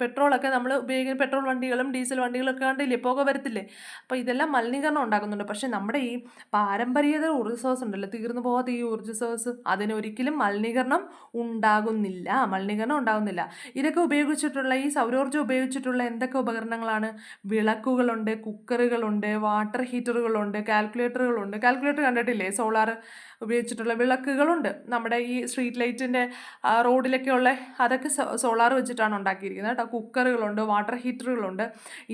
പെട്രോളൊക്കെ നമ്മൾ ഉപയോഗിക്കുന്ന പെട്രോൾ വണ്ടികളും ഡീസൽ വണ്ടികളൊക്കെ കണ്ടില്ലേ, പുക വരത്തില്ലേ? അപ്പോൾ ഇതെല്ലാം മലിനീകരണം ഉണ്ടാക്കുന്നുണ്ട്. പക്ഷേ നമ്മുടെ ഈ പാരമ്പര്യേതര ഊർജ്ജ സ്രോതസ് ഉണ്ടല്ലോ, തീർന്നു പോകാത്ത ഈ ഊർജ്ജ സ്രോതസ്, അതിനൊരിക്കലും മലിനീകരണം ഉണ്ടാകുന്നില്ല. ഇതൊക്കെ ഉപയോഗിച്ചിട്ടുള്ള ഈ സൗരോർജ്ജം ഉപയോഗിച്ചിട്ടുള്ള എന്തൊക്കെ ഉപകരണങ്ങളാണ്? വിളക്കുകളുണ്ട്, കുക്കറുകളുണ്ട്, വാട്ടർ ഹീറ്ററുകളുണ്ട്, കാൽക്കുലേറ്റർ കണ്ടിട്ടില്ലേ? സോളാർ ഉപയോഗിച്ചിട്ടുള്ള വിളക്കുകളുണ്ട്. നമ്മുടെ ഈ സ്ട്രീറ്റ് ലൈറ്റിൻ്റെ റോഡിലൊക്കെ ഉള്ള അതൊക്കെ സോളാർ വെച്ചിട്ടാണ് ഉണ്ടാക്കിയിരിക്കുന്നത് കേട്ടോ. കുക്കറുകളുണ്ട്, വാട്ടർ ഹീറ്ററുകളുണ്ട്.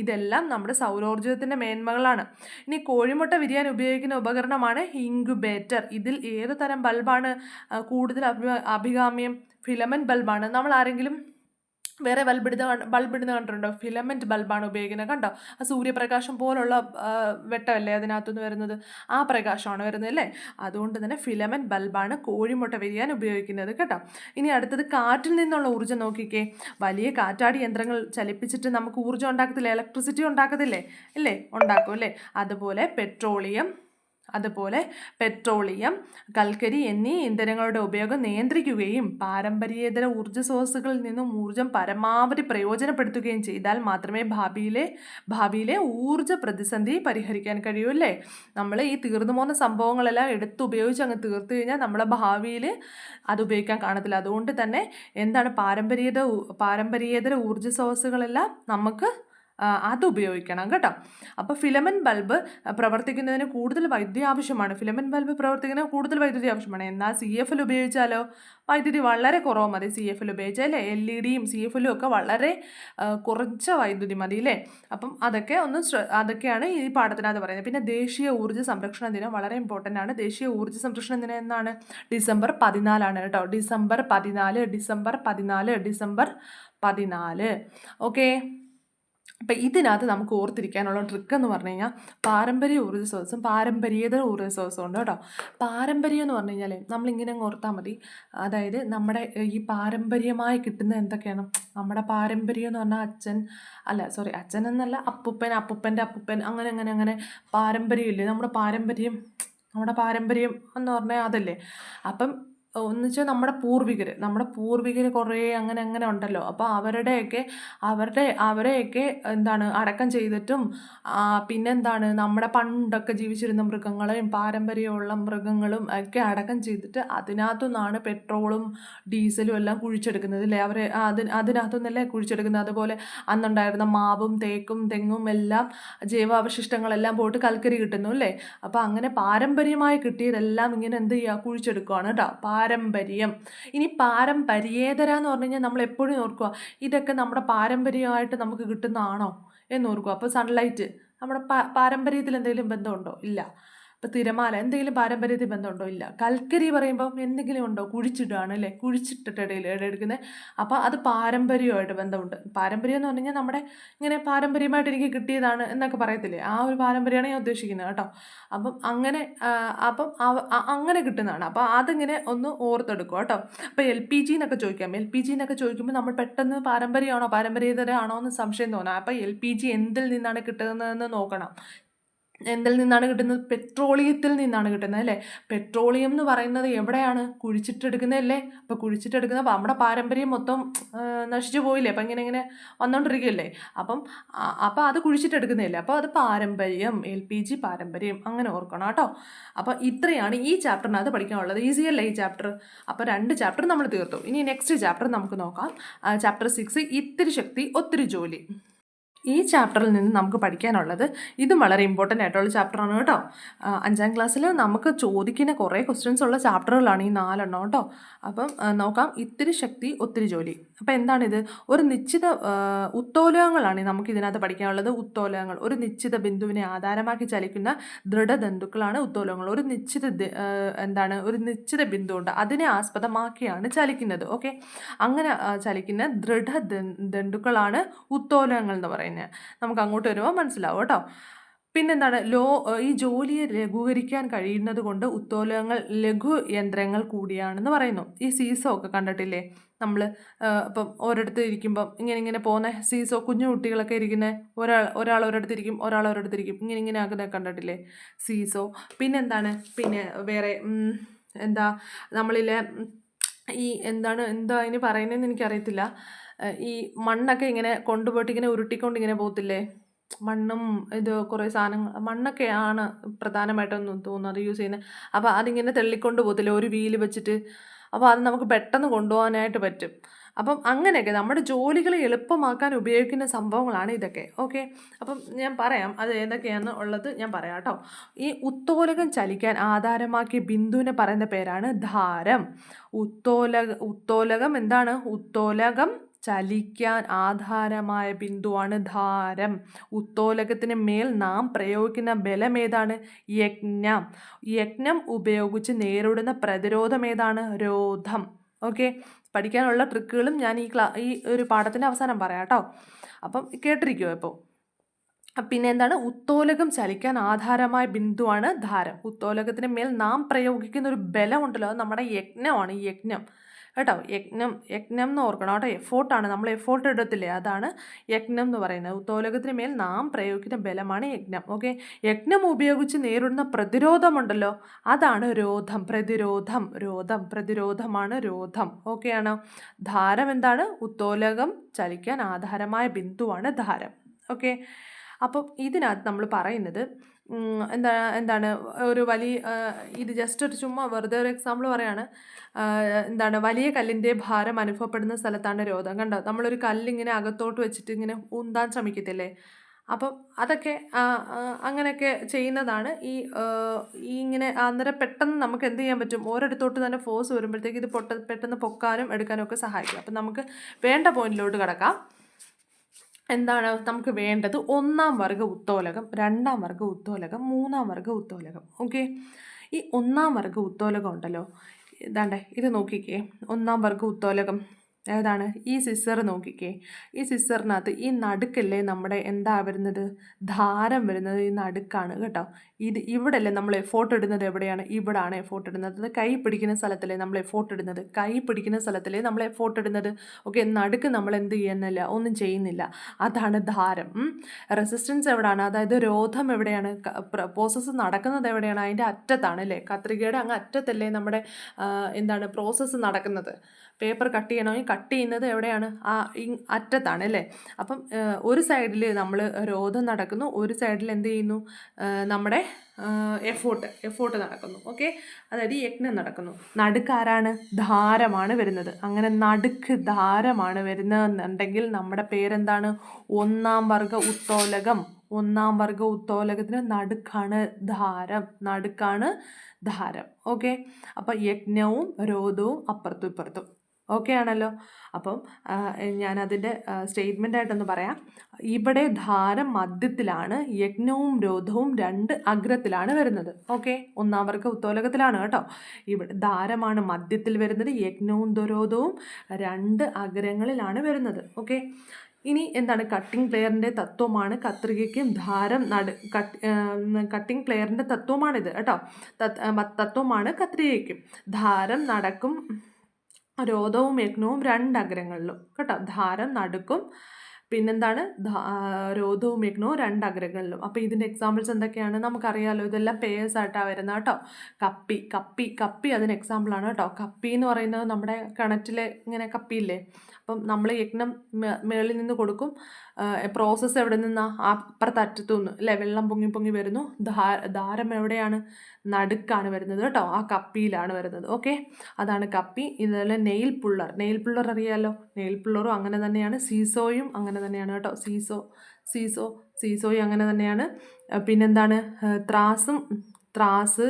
ഇതെല്ലാം നമ്മുടെ സൗരോർജ്ജത്തിൻ്റെ മേന്മകളാണ്. ഇനി കോഴിമുട്ട വിരിയാൻ ഉപയോഗിക്കുന്ന ഉപകരണമാണ് ഇൻക്യുബേറ്റർ. ഇതിൽ ഏത് തരം ബൾബാണ് കൂടുതൽ അഭികാമ്യം? ഫിലമെൻറ്റ് ബൾബാണ്. നമ്മൾ ആരെങ്കിലും വേറെ ബൾബിടുന്ന കണ്ടിട്ടുണ്ടോ? ഫിലമെൻറ്റ് ബൾബാണ് ഉപയോഗിക്കുന്നത് കണ്ടോ. ആ സൂര്യപ്രകാശം പോലുള്ള വെട്ടമല്ലേ അതിനകത്തുനിന്ന് വരുന്നത്, ആ പ്രകാശമാണ് വരുന്നത് അല്ലേ. അതുകൊണ്ട് തന്നെ ഫിലമെൻറ്റ് ബൾബാണ് കോഴിമുട്ട വിരിയാൻ ഉപയോഗിക്കുന്നത് കേട്ടോ. ഇനി അടുത്തത് കാറ്റിൽ നിന്നുള്ള ഊർജ്ജം നോക്കിക്കേ. വലിയ കാറ്റാടി യന്ത്രങ്ങൾ ചലിപ്പിച്ചിട്ട് നമുക്ക് ഊർജ്ജം ഉണ്ടാക്കത്തില്ലേ? ഇലക്ട്രിസിറ്റി ഉണ്ടാക്കത്തില്ലേ? ഉണ്ടാക്കും അല്ലേ. അതുപോലെ പെട്രോളിയം, അതുപോലെ പെട്രോളിയം, കൽക്കരി എന്നീ ഇന്ധനങ്ങളുടെ ഉപയോഗം നിയന്ത്രിക്കുകയും പാരമ്പര്യേതര ഊർജ്ജ സ്രോതസ്സുകളിൽ നിന്നും ഊർജ്ജം പരമാവധി പ്രയോജനപ്പെടുത്തുകയും ചെയ്താൽ മാത്രമേ ഭാവിയിലെ ഊർജ്ജ പ്രതിസന്ധി പരിഹരിക്കാൻ കഴിയൂ. അല്ലേ? നമ്മൾ ഈ തീർന്നു പോകുന്ന സംഭവങ്ങളെല്ലാം എടുത്തുപയോഗിച്ച് അങ്ങ് തീർത്തു കഴിഞ്ഞാൽ നമ്മളെ ഭാവിയിൽ അത് ഉപയോഗിക്കാൻ കാണത്തില്ല. അതുകൊണ്ട് തന്നെ എന്താണ് പാരമ്പര്യേതര ഊർജ്ജ സ്രോതസ്സുകളെല്ലാം നമുക്ക് അത് ഉപയോഗിക്കണം കേട്ടോ. അപ്പോൾ ഫിലമെന്റ് ബൾബ് പ്രവർത്തിക്കുന്നതിന് കൂടുതൽ വൈദ്യുതി ആവശ്യമാണ്. എന്നാൽ CFL ഉപയോഗിച്ചാലോ വൈദ്യുതി വളരെ കുറവ് മതി. CFL ഉപയോഗിച്ചാൽ അല്ലേ, LED-യും CFL-ഉം ഒക്കെ വളരെ കുറച്ച വൈദ്യുതി മതി അല്ലേ. അപ്പം അതൊക്കെയാണ് ഈ പാഠത്തിനകത്ത് പറയുന്നത്. പിന്നെ ദേശീയ ഊർജ്ജ സംരക്ഷണ ദിനം വളരെ ഇമ്പോർട്ടൻ്റ് ആണ്. ദേശീയ ഊർജ്ജ സംരക്ഷണ ദിനം എന്നാണ്? ഡിസംബർ 14 കേട്ടോ. ഡിസംബർ 14. ഓക്കെ. അപ്പം ഇതിനകത്ത് നമുക്ക് ഓർത്തിരിക്കാനുള്ള ട്രിക്ക് എന്ന് പറഞ്ഞു കഴിഞ്ഞാൽ പാരമ്പര്യ ഊർജ്ജ സ്രോതസ്സും പാരമ്പര്യേതര ഊർജ്ജ സ്രോതസ്സും ഉണ്ട് കേട്ടോ. പാരമ്പര്യം എന്ന് പറഞ്ഞു കഴിഞ്ഞാൽ നമ്മളിങ്ങനെ അങ്ങ് ഓർത്താൽ മതി. അതായത് നമ്മുടെ ഈ പാരമ്പര്യമായി കിട്ടുന്ന എന്തൊക്കെയാണ്? നമ്മുടെ പാരമ്പര്യം എന്ന് പറഞ്ഞാൽ അച്ഛൻ എന്നല്ല, അപ്പൂപ്പൻ്റെ അപ്പൂപ്പൻ അങ്ങനെ പാരമ്പര്യം ഇല്ലേ? നമ്മുടെ പാരമ്പര്യം എന്ന് പറഞ്ഞാൽ അതല്ലേ. അപ്പം ഒന്നുവെച്ചാൽ നമ്മുടെ പൂർവികർ കുറേ അങ്ങനെ ഉണ്ടല്ലോ. അപ്പോൾ അവരെയൊക്കെ എന്താണ് അടക്കം ചെയ്തിട്ടും പിന്നെന്താണ് നമ്മുടെ പണ്ടൊക്കെ ജീവിച്ചിരുന്ന മൃഗങ്ങളെയും പാരമ്പര്യമുള്ള മൃഗങ്ങളും ഒക്കെ അടക്കം ചെയ്തിട്ട് അതിനകത്തുനിന്നാണ് പെട്രോളും ഡീസലും എല്ലാം കുഴിച്ചെടുക്കുന്നത് അല്ലേ. അതിനകത്തുനിന്നല്ലേ കുഴിച്ചെടുക്കുന്നത്. അതുപോലെ അന്നുണ്ടായിരുന്ന മാവും തേക്കും തെങ്ങും എല്ലാം ജൈവാവശിഷ്ടങ്ങളെല്ലാം പോയിട്ട് കൽക്കരി കിട്ടുന്നു അല്ലേ. അപ്പോൾ അങ്ങനെ പാരമ്പര്യമായി കിട്ടിയതെല്ലാം ഇങ്ങനെ എന്ത് ചെയ്യുക, കുഴിച്ചെടുക്കുകയാണ് കേട്ടോ. പാരമ്പര്യം. ഇനി പാരമ്പര്യേതര എന്ന് പറഞ്ഞു കഴിഞ്ഞാൽ നമ്മൾ എപ്പോഴും ഓർക്കുക, ഇതൊക്കെ നമ്മുടെ പാരമ്പര്യമായിട്ട് നമുക്ക് കിട്ടുന്നതാണോ എന്ന് ഓർക്കുക. അപ്പോൾ സൺലൈറ്റ് നമ്മുടെ പാരമ്പര്യത്തിൽ എന്തെങ്കിലും ബന്ധമുണ്ടോ? ഇല്ല. ഇപ്പോൾ തിരമാല എന്തെങ്കിലും പാരമ്പര്യത്തിൽ ബന്ധമുണ്ടോ? ഇല്ല. കൽക്കരി പറയുമ്പം എന്തെങ്കിലും ഉണ്ടോ? കുഴിച്ചിടുകയാണ് അല്ലേ, കുഴിച്ചിട്ടിടയിൽ എടുക്കുന്നത്. അപ്പോൾ അത് പാരമ്പര്യമായിട്ട് ബന്ധമുണ്ട്. പാരമ്പര്യം എന്ന് പറഞ്ഞു കഴിഞ്ഞാൽ നമ്മുടെ ഇങ്ങനെ പാരമ്പര്യമായിട്ട് എനിക്ക് കിട്ടിയതാണ് എന്നൊക്കെ പറയത്തില്ലേ, ആ ഒരു പാരമ്പര്യമാണ് ഞാൻ ഉദ്ദേശിക്കുന്നത് കേട്ടോ. അപ്പം അങ്ങനെ കിട്ടുന്നതാണ്. അപ്പോൾ അതിങ്ങനെ ഒന്ന് ഓർത്തെടുക്കുക കേട്ടോ. അപ്പോൾ LPG എന്നൊക്കെ ചോദിക്കുമ്പോൾ നമ്മൾ പെട്ടെന്ന് പാരമ്പര്യമാണോ പാരമ്പര്യേതരമാണോ എന്ന് സംശയം തോന്നാം. അപ്പോൾ LPG എന്തിൽ നിന്നാണ് കിട്ടുന്നതെന്ന് നോക്കണം. എന്തിൽ നിന്നാണ് കിട്ടുന്നത്? പെട്രോളിയത്തിൽ നിന്നാണ് കിട്ടുന്നത് അല്ലേ. പെട്രോളിയം എന്ന് പറയുന്നത് എവിടെയാണ്? കുഴിച്ചിട്ടെടുക്കുന്നതല്ലേ. അപ്പോൾ കുഴിച്ചിട്ടെടുക്കുന്ന നമ്മുടെ പാരമ്പര്യം മൊത്തം നശിച്ചു പോയില്ലേ. അപ്പം ഇങ്ങനെ വന്നുകൊണ്ടിരിക്കുകയല്ലേ. അപ്പം അത് കുഴിച്ചിട്ടെടുക്കുന്നതല്ലേ. അപ്പോൾ അത് പാരമ്പര്യം, LPG പാരമ്പര്യം, അങ്ങനെ ഓർക്കണം കേട്ടോ. അപ്പോൾ ഇത്രയാണ് ഈ ചാപ്റ്ററിനകത്ത് പഠിക്കാനുള്ളത്. ഈസിയല്ലേ ഈ ചാപ്റ്റർ? അപ്പോൾ 2 ചാപ്റ്റർ നമ്മൾ തീർത്തു. ഇനി നെക്സ്റ്റ് ചാപ്റ്റർ നമുക്ക് നോക്കാം. ചാപ്റ്റർ 6 ഇത്തിരി ശക്തി ഒത്തിരി ജോലി. ഈ ചാപ്റ്ററിൽ നിന്ന് നമുക്ക് പഠിക്കാനുള്ളത് ഇതും വളരെ ഇമ്പോർട്ടൻ്റ് ആയിട്ടുള്ള ചാപ്റ്ററാണ് കേട്ടോ. 5ാം ക്ലാസ്സിൽ നമുക്ക് ചോദിക്കുന്ന കുറേ ക്വസ്റ്റ്യൻസ് ഉള്ള ചാപ്റ്ററുകളാണ് ഈ 4 കേട്ടോ. അപ്പം നോക്കാം. ഇത്തിരി ശക്തി ഒത്തിരി ജോലി. അപ്പോൾ എന്താണിത്? ഒരു നിശ്ചിത ഉത്തോലകങ്ങളാണ് നമുക്ക് ഇതിനകത്ത് പഠിക്കാനുള്ളത്. ഉത്തോലകങ്ങൾ ഒരു നിശ്ചിത ബിന്ദുവിനെ ആധാരമാക്കി ചലിക്കുന്ന ദൃഢതന്തുക്കളാണ് ഉത്തോലകങ്ങൾ. ഒരു നിശ്ചിത ബിന്ദുണ്ട്, അതിനെ ആസ്പദമാക്കിയാണ് ചലിക്കുന്നത്. ഓക്കെ, അങ്ങനെ ചലിക്കുന്ന ദൃഢതന്തുക്കളാണ് ഉത്തോലകങ്ങൾ എന്ന് പറയുന്നത്. നമുക്ക് അങ്ങോട്ട് വരുമ്പോൾ മനസ്സിലാവും കേട്ടോ. പിന്നെന്താണ്? ഈ ജോലിയെ ലഘൂകരിക്കാൻ കഴിയുന്നത് കൊണ്ട് ഉത്തോലകങ്ങൾ ലഘു യന്ത്രങ്ങൾ കൂടിയാണെന്ന് പറയുന്നു. ഈ സീസോ ഒക്കെ കണ്ടിട്ടില്ലേ നമ്മൾ? ഇപ്പം ഒരിടത്ത് ഇരിക്കുമ്പം ഇങ്ങനെ പോകുന്ന സീസോ, കുഞ്ഞു കുട്ടികളൊക്കെ ഇരിക്കുന്നത്, ഒരാൾ ഒരിടത്തിരിക്കും, ഒരാൾ ഒരിടത്തിരിക്കും, ഇങ്ങനെ ആക്കുന്നത് കണ്ടിട്ടില്ലേ സീസോ. പിന്നെന്താണ്? പിന്നെ വേറെ നമ്മളിലെ ഈ എന്താ അതിന് പറയുന്നതെന്ന് എനിക്കറിയത്തില്ല. ഈ മണ്ണൊക്കെ ഇങ്ങനെ കൊണ്ടുപോയിട്ട് ഇങ്ങനെ ഉരുട്ടിക്കൊണ്ട് ഇങ്ങനെ പോകത്തില്ലേ? മണ്ണും കുറേ സാധനങ്ങൾ, മണ്ണൊക്കെയാണ് പ്രധാനമായിട്ടൊന്നും തോന്നുന്നത് യൂസ് ചെയ്യുന്നത്. അപ്പോൾ അതിങ്ങനെ തള്ളിക്കൊണ്ട് പോകത്തില്ലേ ഒരു വീല് വെച്ചിട്ട്? അപ്പോൾ അത് നമുക്ക് പെട്ടെന്ന് കൊണ്ടുപോകാനായിട്ട് പറ്റും. അപ്പം അങ്ങനെയൊക്കെ നമ്മുടെ ജോലികളെ എളുപ്പമാക്കാൻ ഉപയോഗിക്കുന്ന സംഭവങ്ങളാണ് ഇതൊക്കെ. ഓക്കെ, അപ്പം ഞാൻ പറയാം അത് ഏതൊക്കെയാണെന്ന് ഉള്ളത് ഞാൻ പറയാം കേട്ടോ. ഈ ഉത്തോലകം ചലിക്കാൻ ആധാരമാക്കിയ ബിന്ദുവിനെ പറയുന്ന പേരാണ് ധാരം. ഉത്തോലകം എന്താണ്? ഉത്തോലകം ചലിക്കാൻ ആധാരമായ ബിന്ദുവാണ് ധാരം. ഉത്തോലകത്തിന് മേൽ നാം പ്രയോഗിക്കുന്ന ബലം ഏതാണ്? യജ്ഞം ഉപയോഗിച്ച് നേരിടുന്ന പ്രതിരോധം ഏതാണ്? രോധം. ഓക്കെ, പഠിക്കാനുള്ള ട്രിക്കുകളും ഞാൻ ഈ ഒരു പാഠത്തിൻ്റെ അവസാനം പറയാം കേട്ടോ. അപ്പം കേട്ടിരിക്കുമോ ഇപ്പോൾ? പിന്നെ എന്താണ്? ഉത്തോലകം ചലിക്കാൻ ആധാരമായ ബിന്ദുവാണ് ധാരം. ഉത്തോലകത്തിന് മേൽ നാം പ്രയോഗിക്കുന്ന ഒരു ബലം ഉണ്ടല്ലോ, അത് നമ്മുടെ യജ്ഞമാണ്. യജ്ഞം കേട്ടോ. യജ്ഞം എന്ന് ഓർക്കണം കേട്ടോ. എഫോർട്ടാണ്, നമ്മൾ എഫോർട്ട് ഇടത്തില്ലേ, അതാണ് യജ്ഞം എന്ന് പറയുന്നത്. ഉത്തോലകത്തിന് മേൽ നാം പ്രയോഗിക്കുന്ന ബലമാണ് യജ്ഞം. ഓക്കെ, യജ്ഞം ഉപയോഗിച്ച് നേരിടുന്ന പ്രതിരോധമുണ്ടല്ലോ, അതാണ് രോധം. പ്രതിരോധമാണ് രോധം. ഓക്കെ ആണോ. ധാരം എന്താണ്? ഉത്തോലകം ചലിക്കാൻ ആധാരമായ ബിന്ദുവാണ് ധാരം. ഓക്കെ, അപ്പം ഇതിനകത്ത് നമ്മൾ പറയുന്നത് എന്താണ് ഒരു വലിയ ഇത് ജസ്റ്റ് ഒരു ചുമ്മാ വെറുതെ ഒരു എക്സാമ്പിൾ പറയാണ്. എന്താണ്, വലിയ കല്ലിൻ്റെ ഭാരം അനുഭവപ്പെടുന്ന സ്ഥലത്താണ് രോധം. കണ്ടോ, നമ്മളൊരു കല്ലിങ്ങനെ അകത്തോട്ട് വെച്ചിട്ട് ഇങ്ങനെ ഉന്താൻ ശ്രമിക്കത്തില്ലേ, അപ്പം അതൊക്കെ അങ്ങനെയൊക്കെ ചെയ്യുന്നതാണ് ഈ ഇങ്ങനെ. അന്നേരം പെട്ടെന്ന് നമുക്ക് എന്ത് ചെയ്യാൻ പറ്റും, ഓരോരുത്തോട്ട് തന്നെ ഫോഴ്സ് വരുമ്പോഴത്തേക്ക് ഇത് പെട്ടെന്ന് പൊക്കാനും എടുക്കാനും ഒക്കെ സഹായിക്കും. അപ്പം നമുക്ക് വേണ്ട പോയിന്റിലോട്ട് കിടക്കാം. എന്താണ് നമുക്ക് വേണ്ടത്? ഒന്നാം വർഗ ഉത്തോലകം, രണ്ടാം വർഗ ഉത്തോലകം, മൂന്നാം വർഗ ഉത്തോലകം. ഓക്കെ, ഈ ഒന്നാം വർഗ ഉത്തോലകം ഉണ്ടല്ലോ, ഇതാണ്ടേ ഇത് നോക്കിക്കേ. ഒന്നാം വർഗ ഉത്തോലകം ഏതാണ്? ഈ സിസർ നോക്കിക്കേ. ഈ സിസറിനകത്ത് ഈ നടുക്കല്ലേ നമ്മുടെ എന്താ വരുന്നത്? ധാരം വരുന്നത് ഈ നടുക്കാണ് കേട്ടോ. ഇവിടെ അല്ലേ നമ്മൾ എഫോർട്ട് ഇടുന്നത്? എവിടെയാണ്? ഇവിടാണ് എഫോർട്ട് ഇടുന്നത്. കൈ പിടിക്കുന്ന സ്ഥലത്തല്ലേ നമ്മൾ എഫോർട്ട് ഇടുന്നത്? കൈ പിടിക്കുന്ന സ്ഥലത്തല്ലേ നമ്മൾ എഫോർട്ട് ഇടുന്നത്? ഓക്കെ, നടുക്ക് നമ്മൾ എന്ത് ചെയ്യുന്നില്ല, ഒന്നും ചെയ്യുന്നില്ല, അതാണ് ധാരം. റെസിസ്റ്റൻസ് എവിടെയാണ്? അതായത് രോധം എവിടെയാണ്? പ്രോസസ്സ് നടക്കുന്നത് എവിടെയാണ്? അതിൻ്റെ അറ്റത്താണ് അല്ലേ? കത്രികയുടെ അങ്ങ് അറ്റത്തല്ലേ നമ്മുടെ എന്താണ് പ്രോസസ്സ് നടക്കുന്നത്? പേപ്പർ കട്ട് ചെയ്യണമെങ്കിൽ കട്ട് ചെയ്യുന്നത് എവിടെയാണ്? അറ്റത്താണ് അല്ലേ? അപ്പം ഒരു സൈഡിൽ നമ്മൾ രോധം നടക്കുന്നു, ഒരു സൈഡിൽ എന്ത് ചെയ്യുന്നു? നമ്മുടെ എഫോർട്ട് നടക്കുന്നു. ഓക്കെ, അതായത് യജ്ഞം നടക്കുന്നു. നടുക്കാരാണ്? ധാരമാണ് വരുന്നത്. അങ്ങനെ നടുക്ക് ധാരമാണ് വരുന്നതെന്നുണ്ടെങ്കിൽ നമ്മുടെ പേരെന്താണ്? ഒന്നാം വർഗ ഉത്തോലകം. ഒന്നാം വർഗ ഉത്തോലകത്തിന് നടുക്കാണ് ധാരം. ഓക്കെ, അപ്പം യജ്ഞവും രോധവും അപ്പുറത്തും ഇപ്പുറത്തും. ഓക്കെ ആണല്ലോ. അപ്പം ഞാനതിൻ്റെ സ്റ്റേറ്റ്മെൻ്റായിട്ടൊന്ന് പറയാം. ഇവിടെ ധാരം മധ്യത്തിലാണ്, യജ്ഞവും രോധവും രണ്ട് അഗ്രത്തിലാണ് വരുന്നത്. ഓക്കെ, ഒന്നാം വർഗ ഉത്തോലകത്തിലാണ് കേട്ടോ. ഇവിടെ ധാരമാണ് മധ്യത്തിൽ വരുന്നത്, യജ്ഞവും രോധവും രണ്ട് അഗ്രങ്ങളിലാണ് വരുന്നത്. ഓക്കെ, ഇനി എന്താണ്? കട്ടിംഗ് പ്ലെയറിൻ്റെ തത്വമാണ് കത്രികയ്ക്കും ധാരം കട്ടിംഗ് പ്ലെയറിൻ്റെ തത്വമാണിത് കേട്ടോ. തത്വമാണ് കത്രികയ്ക്കും. ധാരം നടക്കും, രോധവും യജ്ഞവും രണ്ട് അഗ്രങ്ങളിലും കേട്ടോ. ധാരം നടുക്കും, പിന്നെന്താണ്? രോധവും യജ്ഞവും രണ്ട് അഗ്രങ്ങളിലും. അപ്പോൾ ഇതിൻ്റെ എക്സാമ്പിൾസ് എന്തൊക്കെയാണ്? നമുക്കറിയാമല്ലോ, ഇതെല്ലാം പേയേഴ്സ് ആയിട്ടാണ് വരുന്നത് കേട്ടോ. കപ്പി അതിന് എക്സാമ്പിളാണ് കേട്ടോ. കപ്പി എന്ന് പറയുന്നത് നമ്മുടെ കിണറ്റിലെ ഇങ്ങനെ കപ്പിയില്ലേ, അപ്പം നമ്മൾ യജ്ഞം മേളിൽ നിന്ന് കൊടുക്കും. പ്രോസസ്സ് എവിടെ നിന്നാ? അപ്പുറത്തെ അറ്റത്തു നിന്ന് അല്ലേ? വെള്ളം പൊങ്ങി വരുന്നു. ധാരം എവിടെയാണ്? നടുക്കാണ് വരുന്നത് കേട്ടോ. ആ കപ്പിയിലാണ് വരുന്നത്. ഓക്കെ, അതാണ് കപ്പി. ഇതുപോലെ നെയിൽ പുള്ളർ അറിയാമല്ലോ. നെയിൽ പുള്ളറും അങ്ങനെ തന്നെയാണ്. സീസോയും അങ്ങനെ തന്നെയാണ് കേട്ടോ. സീസോയും അങ്ങനെ തന്നെയാണ്. പിന്നെന്താണ്? ത്രാസ്,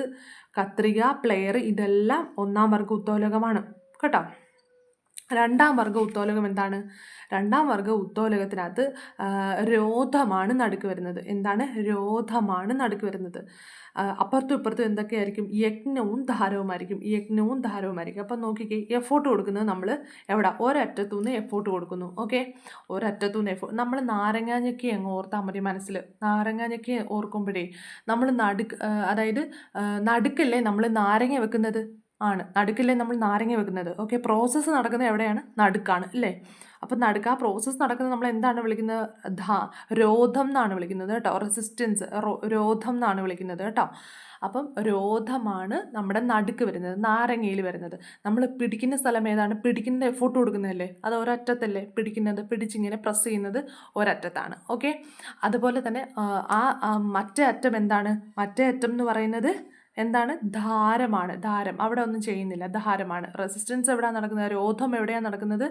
കത്രിക, പ്ലെയർ, ഇതെല്ലാം ഒന്നാം വർഗ ഉത്തോലകമാണ് കേട്ടോ. രണ്ടാം വർഗ ഉത്തോലകം എന്താണ്? രണ്ടാം വർഗ ഉത്തോലകത്തിനകത്ത് രോധമാണ് നടുക്ക് വരുന്നത്. എന്താണ്? രോധമാണ് നടുക്ക് വരുന്നത്. അപ്പുറത്തും ഇപ്പുറത്തും എന്തൊക്കെയായിരിക്കും? യജ്ഞവും ധാരവുമായിരിക്കും. അപ്പം നോക്കിക്കേ, എഫോർട്ട് കൊടുക്കുന്നത് നമ്മൾ എവിടെ? ഒരറ്റത്തു നിന്ന് എഫോർട്ട് കൊടുക്കുന്നു. ഓക്കെ, ഒരറ്റത്തു നിന്ന് എഫോർട്ട്. നമ്മൾ നാരങ്ങാഞ്ഞക്കി അങ്ങ് ഓർത്താൽ മതി മനസ്സിൽ. നാരങ്ങാഞ്ഞക്കി ഓർക്കുമ്പോഴേ നമ്മൾ അതായത് നടുക്കല്ലേ നമ്മൾ നാരങ്ങ വെക്കുന്നത്? നടുക്കല്ലേ നമ്മൾ നാരങ്ങ വെക്കുന്നത്? ഓക്കെ, പ്രോസസ്സ് നടക്കുന്നത് എവിടെയാണ്? നടുക്കാണ് അല്ലേ? അപ്പം നടുക്ക് ആ പ്രോസസ്സ് നടക്കുന്നത് നമ്മൾ എന്താണ് വിളിക്കുന്നത്? രോധം എന്നാണ് വിളിക്കുന്നത് കേട്ടോ. റെസിസ്റ്റൻസ് രോധം എന്നാണ് വിളിക്കുന്നത് കേട്ടോ. അപ്പം രോധമാണ് നമ്മുടെ നടുക്ക് വരുന്നത്, നാരങ്ങയിൽ വരുന്നത്. നമ്മൾ പിടിക്കുന്ന സ്ഥലം ഏതാണ്? പിടിക്കുന്ന എഫോർട്ട് കൊടുക്കുന്നതല്ലേ, അത് ഒരറ്റത്തല്ലേ പിടിക്കുന്നത്? പിടിച്ചിങ്ങനെ പ്രസ് ചെയ്യുന്നത് ഒരറ്റത്താണ്. ഓക്കെ, അതുപോലെ തന്നെ മറ്റേ അറ്റം എന്താണ്? മറ്റേ അറ്റം എന്ന് പറയുന്നത് എന്താണ്? ധാരം. അവിടെ ഒന്നും ചെയ്യുന്നില്ല, ധാരമാണ്. റെസിസ്റ്റൻസ് എവിടെയാണ് നടക്കുന്നത്? രോധം എവിടെയാണ് നടക്കുന്നത്?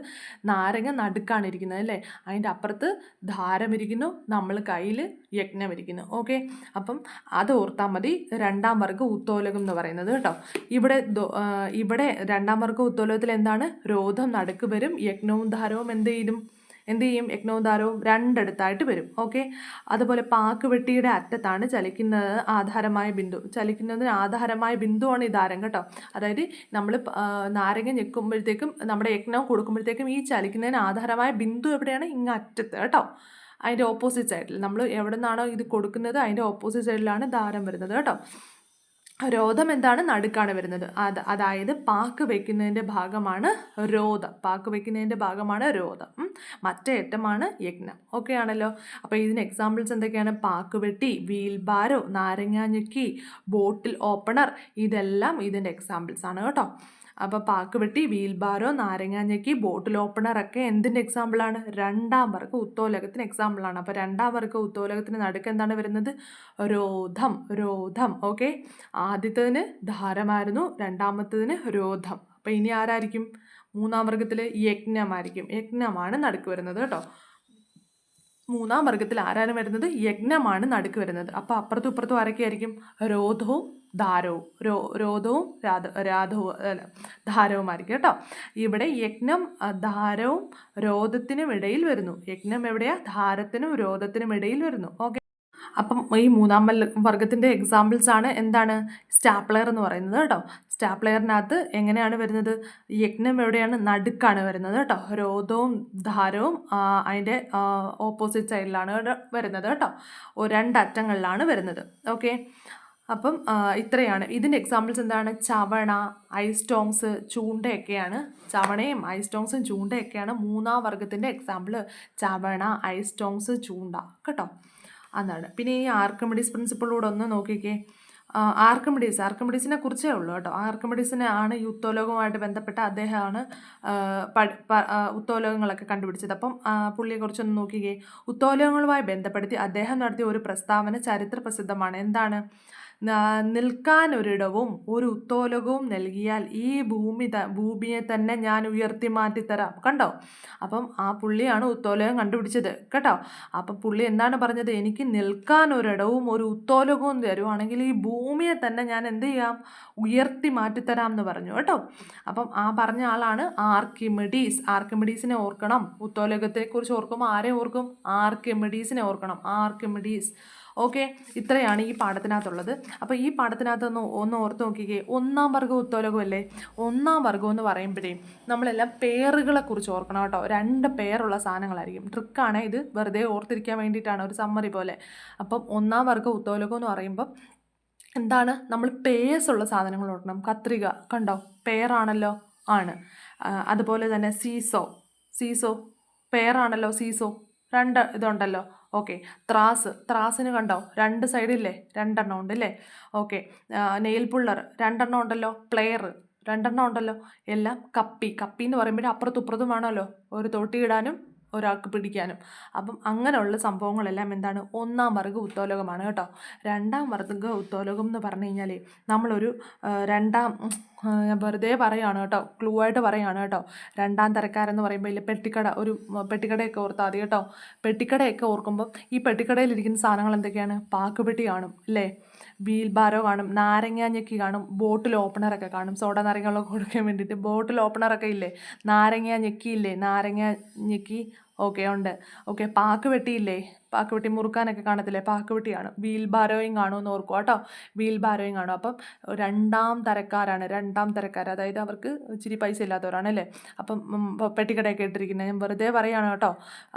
നാരങ്ങ നടുക്കാണ് ഇരിക്കുന്നത് അല്ലേ? അതിൻ്റെ അപ്പുറത്ത് ധാരം ഇരിക്കുന്നു, നമ്മൾ കയ്യിൽ യജ്ഞം ഇരിക്കുന്നു. ഓക്കെ, അപ്പം അത് ഓർത്താൽ മതി. രണ്ടാം വർഗ ഉത്തോലകം എന്ന് പറയുന്നത് കേട്ടോ. ഇവിടെ രണ്ടാം വർഗ ഉത്തോലകത്തിൽ എന്താണ്? രോധം നടുക്ക് വരും, യജ്ഞവും ധാരവും എന്ത് ചെയ്യും? യജ്ഞവും ധാരവും രണ്ടിടത്തായിട്ട് വരും. ഓക്കെ, അതുപോലെ പാക്കുവെട്ടിയുടെ അറ്റത്താണ് ചലിക്കുന്നത് ആധാരമായ ബിന്ദു. ചലിക്കുന്നതിന് ആധാരമായ ബിന്ദുവാണ് ഈ ധാരം കേട്ടോ. അതായത് നമ്മൾ നാരങ്ങ ഞെക്കുമ്പോഴത്തേക്കും, നമ്മുടെ യജ്ഞം കൊടുക്കുമ്പോഴത്തേക്കും ഈ ചലിക്കുന്നതിന് ആധാരമായ ബിന്ദു എവിടെയാണ്? ഇങ്ങ് അറ്റത്ത് കേട്ടോ. അതിൻ്റെ ഓപ്പോസിറ്റ് സൈഡിൽ നമ്മൾ എവിടെ നിന്നാണോ ഇത് കൊടുക്കുന്നത് അതിൻ്റെ ഓപ്പോസിറ്റ് സൈഡിലാണ് ധാരം വരുന്നത് കേട്ടോ. രോധം എന്താണ്? നടുക്കാണ് വരുന്നത്. അതായത് പാക്ക് വെക്കുന്നതിൻ്റെ ഭാഗമാണ് രോധം. പാക്ക് വെക്കുന്നതിൻ്റെ ഭാഗമാണ് രോധം. മറ്റേ അറ്റമാണ് യജ്ഞം. ഓക്കെ ആണല്ലോ. അപ്പോൾ ഇതിന് എക്സാമ്പിൾസ് എന്തൊക്കെയാണ്? പാക്ക് വെട്ടി, വീൽ ബാരോ, നാരങ്ങ ഞെക്കി, ബോട്ടിൽ ഓപ്പണർ, ഇതെല്ലാം ഇതിൻ്റെ എക്സാമ്പിൾസ് ആണ് കേട്ടോ. അപ്പോൾ പാക്ക് വെട്ടി, വീൽ ബാരോ, നാരങ്ങ ഞെക്കി, ബോട്ടിൽ ഓപ്പണർ ഒക്കെ എന്തിൻ്റെ എക്സാമ്പിളാണ്? രണ്ടാം വർഗ ഉത്തോലകത്തിന് എക്സാമ്പിളാണ്. അപ്പോൾ രണ്ടാം വർഗ ഉത്തോലകത്തിന് നടുക്ക് എന്താണ് വരുന്നത്? രോധം. രോധം. ഓക്കെ. ആദ്യത്തതിന് ധാരമായിരുന്നു, രണ്ടാമത്തതിന് രോധം. അപ്പോൾ ഇനി ആരായിരിക്കും? മൂന്നാം വർഗത്തിൽ യജ്ഞമായിരിക്കും. യജ്ഞമാണ് നടുക്ക് വരുന്നത് കേട്ടോ. മൂന്നാം വർഗത്തിൽ ആരാണ് വരുന്നത്? യജ്ഞമാണ് നടുക്ക് വരുന്നത്. അപ്പോൾ അപ്പുറത്തും ഇപ്പുറത്തും ആരൊക്കെയായിരിക്കും? രോധവും ധാരവും. രോധവും ധാരവുമായിരിക്കും കേട്ടോ. ഇവിടെ യജ്ഞം ധാരവും രോധത്തിനും ഇടയിൽ വരുന്നു. യജ്ഞം എവിടെയാ? ധാരത്തിനും രോധത്തിനും ഇടയിൽ വരുന്നു. ഓക്കെ. അപ്പം ഈ മൂന്നാം വർഗത്തിൻ്റെ എക്സാമ്പിൾസ് ആണ് എന്താണ്? സ്റ്റാപ്ലെയർ എന്ന് പറയുന്നത് കേട്ടോ. സ്റ്റാപ്ലെയറിനകത്ത് എങ്ങനെയാണ് വരുന്നത്? യജ്ഞം എവിടെയാണ്? നടുക്കാണ് വരുന്നത് കേട്ടോ. രോധവും ധാരവും അതിൻ്റെ ഓപ്പോസിറ്റ് സൈഡിലാണ് വരുന്നത് കേട്ടോ. രണ്ടറ്റങ്ങളിലാണ് വരുന്നത്. ഓക്കെ. അപ്പം ഇത്രയാണ് ഇതിൻ്റെ എക്സാമ്പിൾസ്. എന്താണ്? ചവണ, ഐസ്റ്റോങ്സ്, ചൂണ്ടയൊക്കെയാണ്. ചവണയും ഐസ്റ്റോങ്സും ചൂണ്ടയൊക്കെയാണ് മൂന്നാം വർഗത്തിൻ്റെ എക്സാമ്പിൾ. ചവണ, ഐസ്റ്റോങ്സ്, ചൂണ്ട കേട്ടോ. അതാണ്. പിന്നെ ഈ ആർക്കിമിഡീസ് പ്രിൻസിപ്പിളിലൂടെ ഒന്ന് നോക്കിക്കേ. ആർക്കിമിഡീസിനെ കുറിച്ചേ ഉള്ളൂ കേട്ടോ. ആർക്കിമിഡീസിനെ ആണ് ഈ ഉത്തോലകവുമായിട്ട് ബന്ധപ്പെട്ട അദ്ദേഹമാണ് ഉത്തോലകങ്ങളൊക്കെ കണ്ടുപിടിച്ചത്. അപ്പം പുള്ളിയെക്കുറിച്ചൊന്ന് നോക്കിക്കേ. ഉത്തോലകങ്ങളുമായി ബന്ധപ്പെടുത്തി അദ്ദേഹം നടത്തിയ ഒരു പ്രസ്താവന ചരിത്ര പ്രസിദ്ധമാണ്. എന്താണ്? നിൽക്കാനൊരിടവും ഒരു ഉത്തോലകവും നൽകിയാൽ ഈ ഭൂമിയെ തന്നെ ഞാൻ ഉയർത്തി മാറ്റിത്തരാം. കണ്ടോ? അപ്പം ആ പുള്ളിയാണ് ഉത്തോലകം കണ്ടുപിടിച്ചത് കേട്ടോ. അപ്പം പുള്ളി എന്താണ് പറഞ്ഞത്? എനിക്ക് നിൽക്കാനൊരിടവും ഒരു ഉത്തോലകവും തരുവാണെങ്കിൽ ഈ ഭൂമിയെ തന്നെ ഞാൻ എന്ത് ചെയ്യാം? ഉയർത്തി മാറ്റിത്തരാം എന്ന് പറഞ്ഞു കേട്ടോ. അപ്പം ആ പറഞ്ഞ ആളാണ് ആർക്കിമിഡീസ്. ആർക്കിമിഡീസിനെ ഓർക്കണം. ഉത്തോലകത്തെക്കുറിച്ച് ഓർക്കുമ്പോൾ ആരെ ഓർക്കും? ആർക്കിമിഡീസിനെ ഓർക്കണം. ആർക്കിമിഡീസ്. ഓക്കെ. ഇത്രയാണ് ഈ പാഠത്തിനകത്തുള്ളത്. അപ്പോൾ ഈ പാഠത്തിനകത്ത് ഒന്ന് ഓർത്ത് നോക്കിക്കേ. ഒന്നാം വർഗ്ഗ ഉത്തോലകമല്ലേ? ഒന്നാം വർഗ്ഗം എന്ന് പറയുമ്പോഴേ നമ്മളെല്ലാം പേറുകളെ കുറിച്ച് ഓർക്കണം കേട്ടോ. 2 പേരുള്ള സാധനങ്ങളായിരിക്കും. ട്രിക്കാണ് ഇത്, വെറുതെ ഓർത്തിരിക്കാൻ വേണ്ടിയിട്ടാണ്, ഒരു സമ്മറി പോലെ. അപ്പം ഒന്നാം വർഗ്ഗ ഉത്തോലകം എന്ന് പറയുമ്പം എന്താണ്? നമ്മൾ പേഴ്സുള്ള സാധനങ്ങൾ ഓർക്കണം. കത്രിക കണ്ടോ? പേറാണല്ലോ. ആണ്. അതുപോലെ തന്നെ സീസോ പേറാണല്ലോ. സീസോ 2 ഇതുണ്ടല്ലോ. ഓക്കെ. ത്രാസിന് കണ്ടോ? 2 സൈഡില്ലേ? 2 എണ്ണം ഉണ്ടല്ലേ. ഓക്കെ. നെയിൽ പുള്ളർ 2 എണ്ണം ഉണ്ടല്ലോ. പ്ലെയർ 2 എണ്ണം ഉണ്ടല്ലോ. എല്ലാം കപ്പി എന്ന് പറയുമ്പോൾ അപ്പുറത്തും ഇപ്പുറത്തും വേണമല്ലോ, ഒരു തൊട്ടിയിടാനും ഒരാൾക്ക് പിടിക്കാനും. അപ്പം അങ്ങനെയുള്ള സംഭവങ്ങളെല്ലാം എന്താണ്? ഒന്നാം വർഗ്ഗ ഉത്തോലകമാണ് കേട്ടോ. രണ്ടാം വർഗ്ഗ ഉത്തോലകം എന്ന് പറഞ്ഞു കഴിഞ്ഞാൽ നമ്മളൊരു ഞാൻ വെറുതെ പറയുകയാണ് കേട്ടോ, ക്ലൂ ആയിട്ട് പറയുകയാണ് കേട്ടോ. രണ്ടാം തരക്കാരെന്ന് പറയുമ്പോൾ ഇല്ല പെട്ടിക്കടയൊക്കെ ഓർത്താൽ മതി കേട്ടോ. പെട്ടിക്കടയൊക്കെ ഓർക്കുമ്പോൾ ഈ പെട്ടിക്കടയിലിരിക്കുന്ന സാധനങ്ങൾ എന്തൊക്കെയാണ്? പാക്കുപെട്ടി കാണും അല്ലേ, വീൽ ബാരോ കാണും, നാരങ്ങ ഞെക്കി കാണും, ബോട്ടിൽ ഓപ്പണറൊക്കെ കാണും. സോഡ നാരങ്ങളൊക്കെ കൊടുക്കാൻ വേണ്ടിയിട്ട് ബോട്ടിൽ ഓപ്പണറൊക്കെ ഇല്ലേ, നാരങ്ങ ഞെക്കിയില്ലേ, നാരങ്ങ ഞെക്കി. ഓക്കെ ഉണ്ട്. ഓക്കെ. പാക്ക് വെട്ടി മുറുക്കാനൊക്കെ കാണത്തില്ലേ, പാക്ക് വെട്ടിയാണ്. വീൽ ബാരോയും കാണുമെന്ന് ഓർക്കുക കേട്ടോ. വീൽ ബാരോയും കാണും. അപ്പം രണ്ടാം തരക്കാരാണ്. അതായത് അവർക്ക് ഇച്ചിരി പൈസ ഇല്ലാത്തവരാണ് അല്ലേ. അപ്പം പെട്ടിക്കടയൊക്കെ ഇട്ടിരിക്കുന്നത് ഞാൻ വെറുതെ പറയുകയാണ് കേട്ടോ.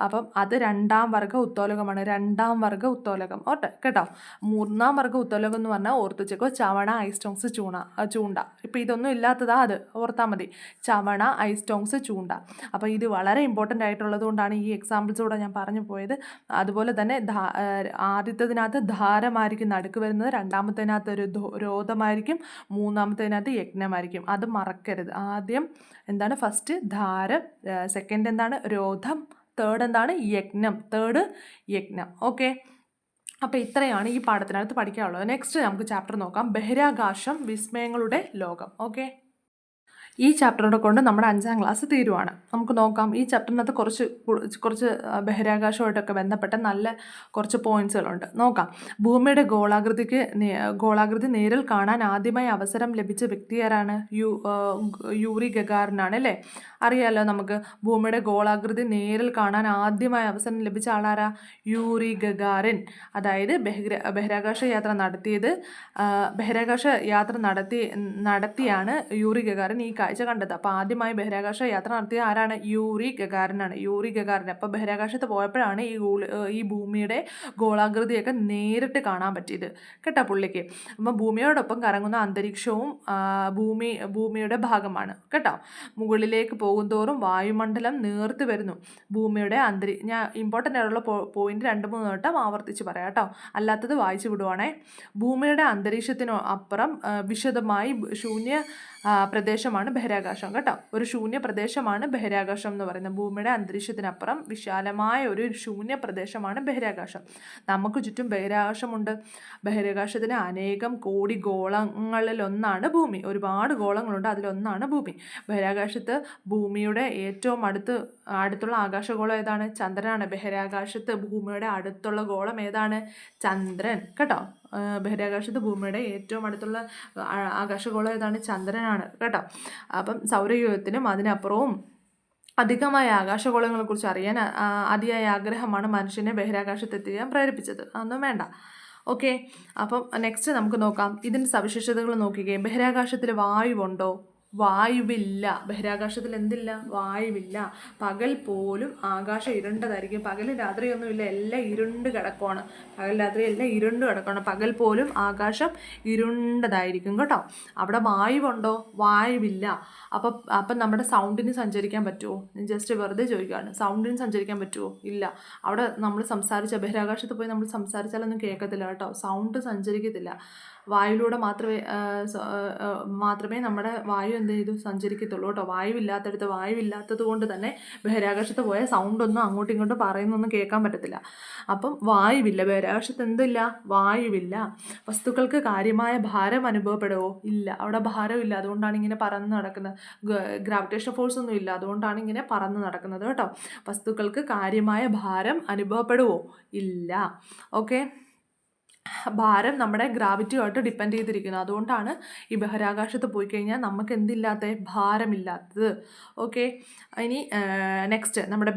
അപ്പം അത് രണ്ടാം വർഗ്ഗ ഉത്തോലകമാണ്. രണ്ടാം വർഗ്ഗ ഉത്തോലകം കേട്ടോ. മൂന്നാം വർഗ്ഗ ഉത്തോലകം എന്ന് പറഞ്ഞാൽ ഓർത്തുവെച്ചേക്കോ. ചവണ, ഐസ്റ്റോങ്സ്, ചൂണ്ട. ഇപ്പം ഇതൊന്നും ഇല്ലാത്തതാ, അത് ഓർത്താൽ മതി. ചവണ, ഐസ്റ്റോങ്സ്, ചൂണ്ട. അപ്പോൾ ഇത് വളരെ ഇമ്പോർട്ടൻ്റ് ആയിട്ടുള്ളത് കൊണ്ടാണ് ഈ എക്സാമ്പിൾസ് കൂടെ ഞാൻ പറഞ്ഞു പോയത്. അതുപോലെ തന്നെ ആദ്യത്തതിനകത്ത് ധാരമായിരിക്കും നടുക്ക് വരുന്നത്, രണ്ടാമത്തേനകത്ത് ഒരു രോധമായിരിക്കും, മൂന്നാമത്തേനകത്ത് യജ്ഞമായിരിക്കും. അത് മറക്കരുത്. ആദ്യം എന്താണ്? ഫസ്റ്റ് ധാരം, സെക്കൻഡ് എന്താണ്? രോധം, തേർഡ് എന്താണ്? യജ്ഞം. ഓക്കെ. അപ്പോൾ ഇത്രയാണ് ഈ പാഠത്തിനകത്ത് പഠിക്കാനുള്ളത്. നെക്സ്റ്റ് നമുക്ക് ചാപ്റ്റർ നോക്കാം. ബഹിരാകാശം, വിസ്മയങ്ങളുടെ ലോകം. ഓക്കെ. ഈ ചാപ്റ്ററിനെ കൊണ്ട് നമ്മുടെ 5ാം ക്ലാസ് തീരുവാണ്. നമുക്ക് നോക്കാം. ഈ ചാപ്റ്ററിനകത്ത് കുറച്ച് ബഹിരാകാശമായിട്ടൊക്കെ ബന്ധപ്പെട്ട നല്ല കുറച്ച് പോയിന്റ്സുകളുണ്ട്. നോക്കാം. ഭൂമിയുടെ ഗോളാകൃതി നേരിൽ കാണാൻ ആദ്യമായി അവസരം ലഭിച്ച വ്യക്തി ആരാണ്? യൂറി ഗഗാറിനാണ് അല്ലേ. അറിയാമല്ലോ നമുക്ക്. ഭൂമിയുടെ ഗോളാകൃതി നേരിൽ കാണാൻ ആദ്യമായി അവസരം ലഭിച്ച ആളാരാ? Yuri Gagarin. അതായത് ബഹിരാകാശ യാത്ര നടത്തിയാണ് യൂറി ഗഗാറിൻ ഈ കാഴ്ച കണ്ടത്. അപ്പോൾ ആദ്യമായി ബഹിരാകാശ യാത്ര നടത്തിയ ആരാണ്? യൂറി ഗഗാറിനാണ്. Yuri Gagarin. അപ്പോൾ ബഹിരാകാശത്ത് പോയപ്പോഴാണ് ഈ ഭൂമിയുടെ ഗോളാകൃതിയൊക്കെ നേരിട്ട് കാണാൻ പറ്റിയത് കേട്ടോ പുള്ളിക്ക്. അപ്പം ഭൂമിയോടൊപ്പം കറങ്ങുന്ന അന്തരീക്ഷവും ഭൂമിയുടെ ഭാഗമാണ് കേട്ടോ. മുകളിലേക്ക് പോകുന്തോറും വായുമണ്ഡലം നേർത്ത് വരുന്നു. ഭൂമിയുടെ ഞാൻ ഇമ്പോർട്ടൻ്റ് ആയിട്ടുള്ള പോയിന്റ് 2-3 വട്ടം ആവർത്തിച്ച് പറയാം കേട്ടോ, അല്ലാത്തത് വായിച്ചു വിടുവാണേ. ഭൂമിയുടെ അന്തരീക്ഷത്തിനു അപ്പുറം വിശദമായി ശൂന്യ പ്രദേശമാണ് ബഹിരാകാശം കേട്ടോ. ഒരു ശൂന്യ പ്രദേശമാണ് ബഹിരാകാശം എന്ന് പറയുന്നത്. ഭൂമിയുടെ അന്തരീക്ഷത്തിനപ്പുറം വിശാലമായ ഒരു ശൂന്യ പ്രദേശമാണ് ബഹിരാകാശം. നമുക്ക് ചുറ്റും ബഹിരാകാശമുണ്ട്. ബഹിരാകാശത്തിന് അനേകം കോടി ഗോളങ്ങളിലൊന്നാണ് ഭൂമി. ഒരുപാട് ഗോളങ്ങളുണ്ട്, അതിലൊന്നാണ് ഭൂമി. ബഹിരാകാശത്ത് ഭൂമിയുടെ ഏറ്റവും അടുത്തുള്ള ആകാശഗോളം ഏതാണ്? ചന്ദ്രനാണ്. ബഹിരാകാശത്ത് ഭൂമിയുടെ അടുത്തുള്ള ഗോളം ഏതാണ്? ചന്ദ്രൻ കേട്ടോ. ബഹിരാകാശത്ത് ഭൂമിയുടെ ഏറ്റവും അടുത്തുള്ള ആകാശഗോളം ഏതാണ്? ചന്ദ്രനാണ് കേട്ടോ. അപ്പം സൗരയൂഥത്തിനും അതിനപ്പുറവും അധികമായ ആകാശഗോളങ്ങളെക്കുറിച്ച് അറിയാൻ അതിയായ ആഗ്രഹമാണ് മനുഷ്യനെ ബഹിരാകാശത്തെത്തിക്കാൻ പ്രേരിപ്പിച്ചത്. അതൊന്നും വേണ്ട. ഓക്കെ, അപ്പം നെക്സ്റ്റ് നമുക്ക് നോക്കാം ഇതിൻ്റെ സവിശേഷതകൾ നോക്കുകയും. ബഹിരാകാശത്തിൽ വായുവുണ്ടോ? വായുവില്ല. ബഹിരാകാശത്തിൽ എന്തില്ല? വായുവില്ല. പകൽ പോലും ആകാശം ഇരുണ്ടതായിരിക്കും. പകൽ രാത്രിയൊന്നുമില്ല, എല്ലാം ഇരുണ്ട് കിടക്കുവാണ്. പകൽ രാത്രി എല്ലാം ഇരുണ്ട് കിടക്കുകയാണ്. പകൽ പോലും ആകാശം ഇരുണ്ടതായിരിക്കും കേട്ടോ. അവിടെ വായുവുണ്ടോ? വായുവില്ല. അപ്പം നമ്മുടെ സൗണ്ടിന് സഞ്ചരിക്കാൻ പറ്റുമോ? ജസ്റ്റ് വെറുതെ ചോദിക്കുകയാണ്. സൗണ്ടിന് സഞ്ചരിക്കാൻ പറ്റുമോ? ഇല്ല. അവിടെ നമ്മൾ ബഹിരാകാശത്ത് പോയി നമ്മൾ സംസാരിച്ചാലൊന്നും കേൾക്കത്തില്ല കേട്ടോ. സൗണ്ട് സഞ്ചരിക്കത്തില്ല. വായുവിലൂടെ മാത്രമേ നമ്മുടെ വായു എന്ത് ചെയ്തു സഞ്ചരിക്കത്തുള്ളൂ കേട്ടോ. വായുവില്ലാത്തത് കൊണ്ട് തന്നെ ബഹിരാകാശത്ത് പോയ സൗണ്ടൊന്നും അങ്ങോട്ടും ഇങ്ങോട്ടും പറയുന്നൊന്നും കേൾക്കാൻ പറ്റത്തില്ല. അപ്പം വായുവില്ല. ബഹിരാകാശത്ത് എന്തില്ല? വായുവില്ല. വസ്തുക്കൾക്ക് കാര്യമായ ഭാരം അനുഭവപ്പെടുമോ? ഇല്ല. അവിടെ ഭാരമില്ല. അതുകൊണ്ടാണ് ഇങ്ങനെ പറന്ന് നടക്കുന്നത്. ഗ്രാവിറ്റേഷൻ ഫോഴ്സ് ഒന്നും ഇല്ല. അതുകൊണ്ടാണ് ഇങ്ങനെ പറന്ന് നടക്കുന്നത് കേട്ടോ. വസ്തുക്കൾക്ക് കാര്യമായ ഭാരം അനുഭവപ്പെടുമോ? ഇല്ല. ഓക്കെ, ഭാരം നമ്മുടെ ഗ്രാവിറ്റിയുമായിട്ട് ഡിപ്പെൻഡ് ചെയ്തിരിക്കുന്നു. അതുകൊണ്ടാണ് ഈ ബഹിരാകാശത്ത് പോയി കഴിഞ്ഞാൽ നമുക്ക് എന്തില്ലാത്ത ഭാരമില്ലാത്തത്. ഓക്കെ, ഇനി നെക്സ്റ്റ് നമ്മുടെ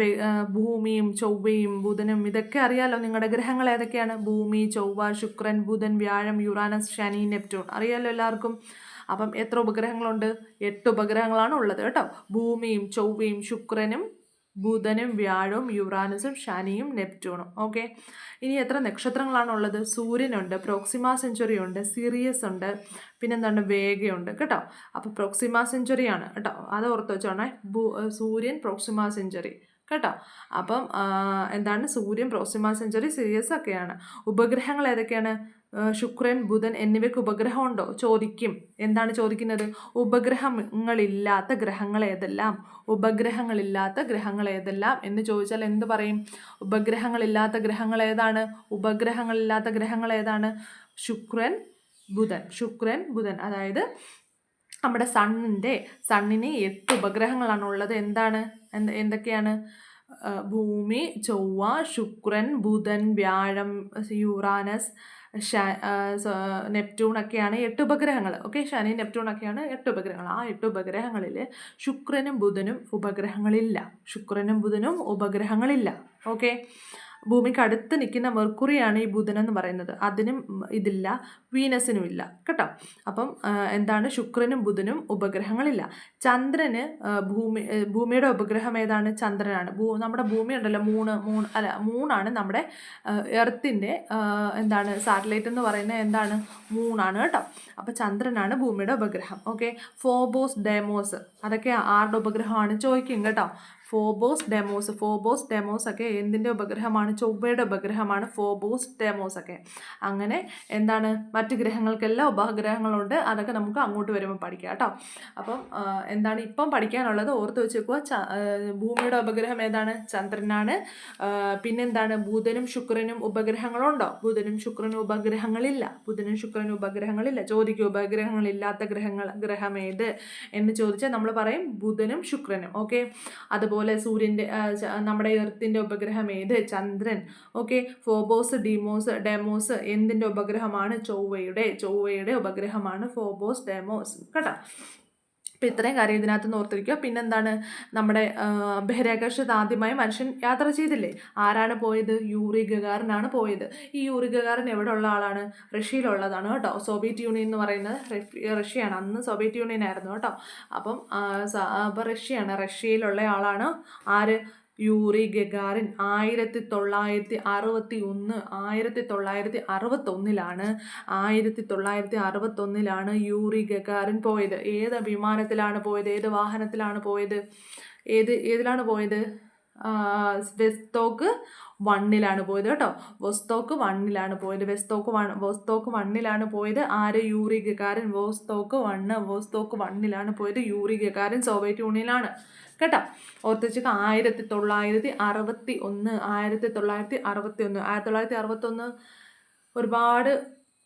ഭൂമിയും ചൊവ്വയും ബുധനും ഇതൊക്കെ അറിയാലോ. നിങ്ങളുടെ ഗ്രഹങ്ങൾ ഏതൊക്കെയാണ്? ഭൂമി, ചൊവ്വ, ശുക്രൻ, ബുധൻ, വ്യാഴം, യുറാനസ്, ശനി, നെപ്റ്റ്യൂൺ അറിയാലോ എല്ലാവർക്കും. അപ്പം എത്ര ഉപഗ്രഹങ്ങളുണ്ട്? 8 ഉപഗ്രഹങ്ങളാണ് ഉള്ളത് കേട്ടോ. ഭൂമിയും ചൊവ്വയും ശുക്രനും ബുധനും വ്യാഴവും യുറാനസും ശനിയും നെപ്റ്റ്യൂണും. ഓക്കെ, ഇനി എത്ര നക്ഷത്രങ്ങളാണുള്ളത്? സൂര്യനുണ്ട്, പ്രോക്സിമ സെഞ്ചുറി ഉണ്ട്, സിറിയസ് ഉണ്ട്, പിന്നെന്താണ് വേഗയുണ്ട് കേട്ടോ. അപ്പോൾ പ്രോക്സിമ സെഞ്ചുറിയാണ് കേട്ടോ, അത് ഓർത്ത് വെച്ചോണേ. സൂര്യൻ, പ്രോക്സിമ സെഞ്ചുറി കേട്ടോ. അപ്പം എന്താണ് സൂര്യൻ, പ്രോക്സിമ സെഞ്ചുറി, സിറിയസ് ഒക്കെയാണ്. ഉപഗ്രഹങ്ങൾ ഏതൊക്കെയാണ്? ശുക്രൻ, ബുധൻ എന്നിവയ്ക്ക് ഉപഗ്രഹമുണ്ടോ? ചോദിക്കും. എന്താണ് ചോദിക്കുന്നത്? ഉപഗ്രഹങ്ങളില്ലാത്ത ഗ്രഹങ്ങൾ ഏതെല്ലാം? ഉപഗ്രഹങ്ങളില്ലാത്ത ഗ്രഹങ്ങൾ ഏതെല്ലാം എന്ന് ചോദിച്ചാൽ എന്ത് പറയും? ഉപഗ്രഹങ്ങളില്ലാത്ത ഗ്രഹങ്ങൾ ഏതാണ്? ഉപഗ്രഹങ്ങളില്ലാത്ത ഗ്രഹങ്ങൾ ഏതാണ്? ശുക്രൻ, ബുധൻ. അതായത് നമ്മുടെ സണ്ണിന് 8 ഉപഗ്രഹങ്ങളാണ് ഉള്ളത്. എന്തൊക്കെയാണ്? ഭൂമി, ചൊവ്വ, ശുക്രൻ, ബുധൻ, വ്യാഴം, യുറാനസ്, നെപ്റ്റ്യൂൺ ഒക്കെയാണ് 8 ഉപഗ്രഹങ്ങൾ. ഓക്കെ, ശനി, നെപ്റ്റ്യൂൺ ഒക്കെയാണ് 8 ഉപഗ്രഹങ്ങൾ. ആ 8 ഉപഗ്രഹങ്ങളിൽ ശുക്രനും ബുധനും ഉപഗ്രഹങ്ങളില്ല. ഓക്കെ, ഭൂമിക്ക് അടുത്ത് നിൽക്കുന്ന മെർക്കുറിയാണ് ഈ ബുധൻ എന്ന് പറയുന്നത്. അതിനും ഇതില്ല, വീനസിനും ഇല്ല കേട്ടോ. അപ്പം എന്താണ്? ശുക്രനും ബുധനും ഉപഗ്രഹങ്ങളില്ല. ചന്ദ്രന് ഭൂമിയുടെ ഉപഗ്രഹം ഏതാണ്? ചന്ദ്രനാണ്. നമ്മുടെ ഭൂമി ഉണ്ടല്ലോ, മൂണാണ് നമ്മുടെ എർത്തിൻ്റെ എന്താണ് സാറ്റലൈറ്റ് എന്ന് പറയുന്നത് എന്താണ്? മൂണാണ് കേട്ടോ. അപ്പോൾ ചന്ദ്രനാണ് ഭൂമിയുടെ ഉപഗ്രഹം. ഓക്കെ, ഫോബോസ്, ഡെമോസ് അതൊക്കെ ആരുടെ ഉപഗ്രഹമാണ് ചോദിക്കും കേട്ടോ. ഫോബോസ്, ഡെമോസ് ഒക്കെ എന്തിൻ്റെ ഉപഗ്രഹമാണ്? ചൊവ്വയുടെ ഉപഗ്രഹമാണ് ഫോബോസ്, ഡെമോസ് ഒക്കെ. അങ്ങനെ എന്താണ്? മറ്റ് ഗ്രഹങ്ങൾക്കെല്ലാം ഉപഗ്രഹങ്ങളുണ്ട്. അതൊക്കെ നമുക്ക് അങ്ങോട്ട് വരുമ്പോൾ പഠിക്കാം കേട്ടോ. അപ്പം എന്താണ് ഇപ്പം പഠിക്കാനുള്ളത്? ഓർത്ത് വെച്ചേക്കുക. ഭൂമിയുടെ ഉപഗ്രഹം ഏതാണ്? ചന്ദ്രനാണ്. പിന്നെന്താണ്? ബുധനും ശുക്രനും ഉപഗ്രഹങ്ങളുണ്ടോ? ബുധനും ശുക്രനും ഉപഗ്രഹങ്ങളില്ല. ചോദിക്കും ഉപഗ്രഹങ്ങളില്ലാത്ത ഗ്രഹം ഏത് എന്ന് ചോദിച്ചാൽ നമ്മൾ പറയും ബുധനും ശുക്രനും. ഓക്കെ, അതുപോലെ സൂര്യൻ്റെ നമ്മുടെ എർത്തിൻ്റെ ഉപഗ്രഹം ഏത്? ചന്ദ്രൻ. ഓക്കെ, ഫോബോസ്, ഡെമോസ് എന്തിൻ്റെ ഉപഗ്രഹമാണ്? ചൊവ്വയുടെ ഉപഗ്രഹമാണ് ഫോബോസ്, ഡെമോസ് കേട്ടോ. അപ്പോൾ ഇത്രയും കാര്യം ഇതിനകത്ത് നിന്ന് ഓർത്തിരിക്കുക. പിന്നെന്താണ്, നമ്മുടെ ബഹിരാകാശത്ത് ആദ്യമായി മനുഷ്യൻ യാത്ര ചെയ്തില്ലേ? ആരാണ് പോയത്? യൂറി ഗഗാറിനാണ് പോയത്. ഈ യൂറി ഗഗാറിൻ എവിടെ ഉള്ള ആളാണ്? റഷ്യയിലുള്ളതാണ് കേട്ടോ. സോവിയറ്റ് യൂണിയൻ എന്ന് പറയുന്നത് റഷ്യയാണ്. അന്ന് സോവിയറ്റ് യൂണിയൻ ആയിരുന്നു കേട്ടോ. അപ്പം റഷ്യയിലുള്ള ആളാണ് ആര്? Yuri Gagarin. 1961 യൂറി ഗഗാറിൻ പോയത്. ഏത് വിമാനത്തിലാണ് പോയത്? ഏത് വാഹനത്തിലാണ് പോയത്? ഏതിലാണ് പോയത്? വെസ്റ്റോക്ക് 1 പോയത് കേട്ടോ. വെസ്റ്റോക്ക് 1 പോയത്. വെസ്റ്റോക്ക് 1 പോയത് ആര്? Yuri Gagarin. വെസ്റ്റോക്ക് 1 പോയത് യൂറി ഗഗാറിൻ. സോവിയറ്റ് യൂണിയനാണ് കേട്ടോ. ഓർത്തിച്ചൊക്കെ 1961 ഒരുപാട്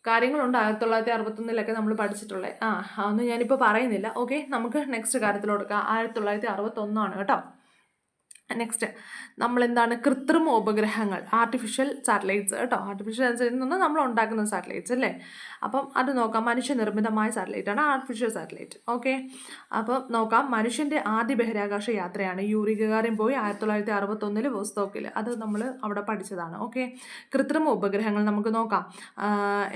കാര്യങ്ങളുണ്ട് 1961 നമ്മൾ പഠിച്ചിട്ടുള്ളത്. അതൊന്നും ഞാനിപ്പോൾ പറയുന്നില്ല. ഓക്കെ, നമുക്ക് നെക്സ്റ്റ് കാര്യത്തിലോട്ട് കൊടുക്കാം. 1961 കേട്ടോ. നെക്സ്റ്റ് നമ്മളെന്താണ്? കൃത്രിമ ഉപഗ്രഹങ്ങൾ, ആർട്ടിഫിഷ്യൽ സാറ്റലൈറ്റ്സ് കേട്ടോ. ആർട്ടിഫിഷ്യൽ സാറ്റലൈറ്റ്സ് എന്ന് പറഞ്ഞാൽ നമ്മൾ ഉണ്ടാക്കുന്ന സാറ്റലൈറ്റ്സ് അല്ലേ. അപ്പം അത് നോക്കാം. മനുഷ്യനിർമ്മിതമായ സാറ്റലൈറ്റാണ് ആർട്ടിഫിഷ്യൽ സാറ്റലൈറ്റ്. ഓക്കെ, അപ്പം നോക്കാം. മനുഷ്യൻ്റെ ആദ്യ ബഹിരാകാശ യാത്രയാണ് യൂറി ഗഗാറിൻ പോയി 1961 വോസ്റ്റോക്കിൽ. അത് നമ്മൾ അവിടെ പഠിച്ചതാണ്. ഓക്കെ, കൃത്രിമ ഉപഗ്രഹങ്ങൾ നമുക്ക് നോക്കാം.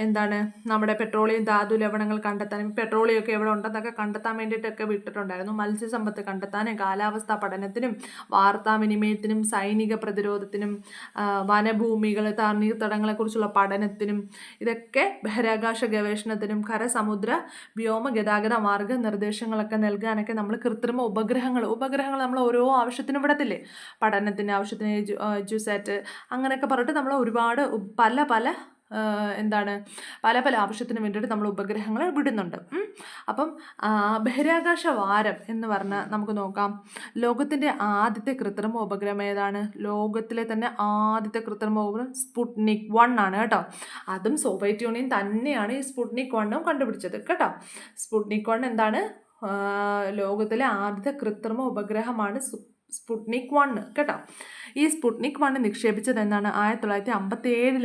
എന്താണ്, നമ്മുടെ പെട്രോളിയം ധാതു ലവണങ്ങൾ കണ്ടെത്താനും പെട്രോളിയം ഒക്കെ എവിടെ ഉണ്ടെന്നൊക്കെ കണ്ടെത്താൻ വേണ്ടിയിട്ടൊക്കെ വിട്ടിട്ടുണ്ടായിരുന്നു. മത്സ്യസമ്പത്ത് കണ്ടെത്താനും കാലാവസ്ഥാ പഠനത്തിനും വാർത്താവിനിമയത്തിനും സൈനിക പ്രതിരോധത്തിനും വനഭൂമികൾ തണ്ണീർത്തടങ്ങളെക്കുറിച്ചുള്ള പഠനത്തിനും ഇതൊക്കെ ബഹിരാകാശ ഗവേഷണത്തിനും കരസമുദ്ര വ്യോമ ഗതാഗത മാർഗനിർദ്ദേശങ്ങളൊക്കെ നൽകാനൊക്കെ നമ്മൾ കൃത്രിമ ഉപഗ്രഹങ്ങൾ നമ്മൾ ഓരോ ആവശ്യത്തിനും വിടത്തില്ലേ? പഠനത്തിൻ്റെ ആവശ്യത്തിന് എജുസാറ്റ് അങ്ങനെയൊക്കെ പറഞ്ഞിട്ട് നമ്മൾ ഒരുപാട് പല ആവശ്യത്തിന് വേണ്ടിയിട്ട് നമ്മൾ ഉപഗ്രഹങ്ങൾ വിടുന്നുണ്ട്. അപ്പം ബഹിരാകാശ വാരം എന്ന് പറഞ്ഞാൽ നമുക്ക് നോക്കാം. ലോകത്തിൻ്റെ ആദ്യത്തെ കൃത്രിമ ഉപഗ്രഹം ഏതാണ്? ലോകത്തിലെ തന്നെ ആദ്യത്തെ കൃത്രിമ ഉപഗ്രഹം സ്പുട്നിക് 1 ആണ് കേട്ടോ. അതും സോവിയറ്റ് യൂണിയൻ തന്നെയാണ് ഈ സ്പുട്നിക് 1 കണ്ടുപിടിച്ചത് കേട്ടോ. സ്പുട്നിക് 1 എന്താണ്? ലോകത്തിലെ ആദ്യത്തെ കൃത്രിമ ഉപഗ്രഹമാണ് സ്പുട്നിക് 1 കേട്ടോ. ഈ സ്പുട്നിക് 1 നിക്ഷേപിച്ചത് എന്നാണ്? 1957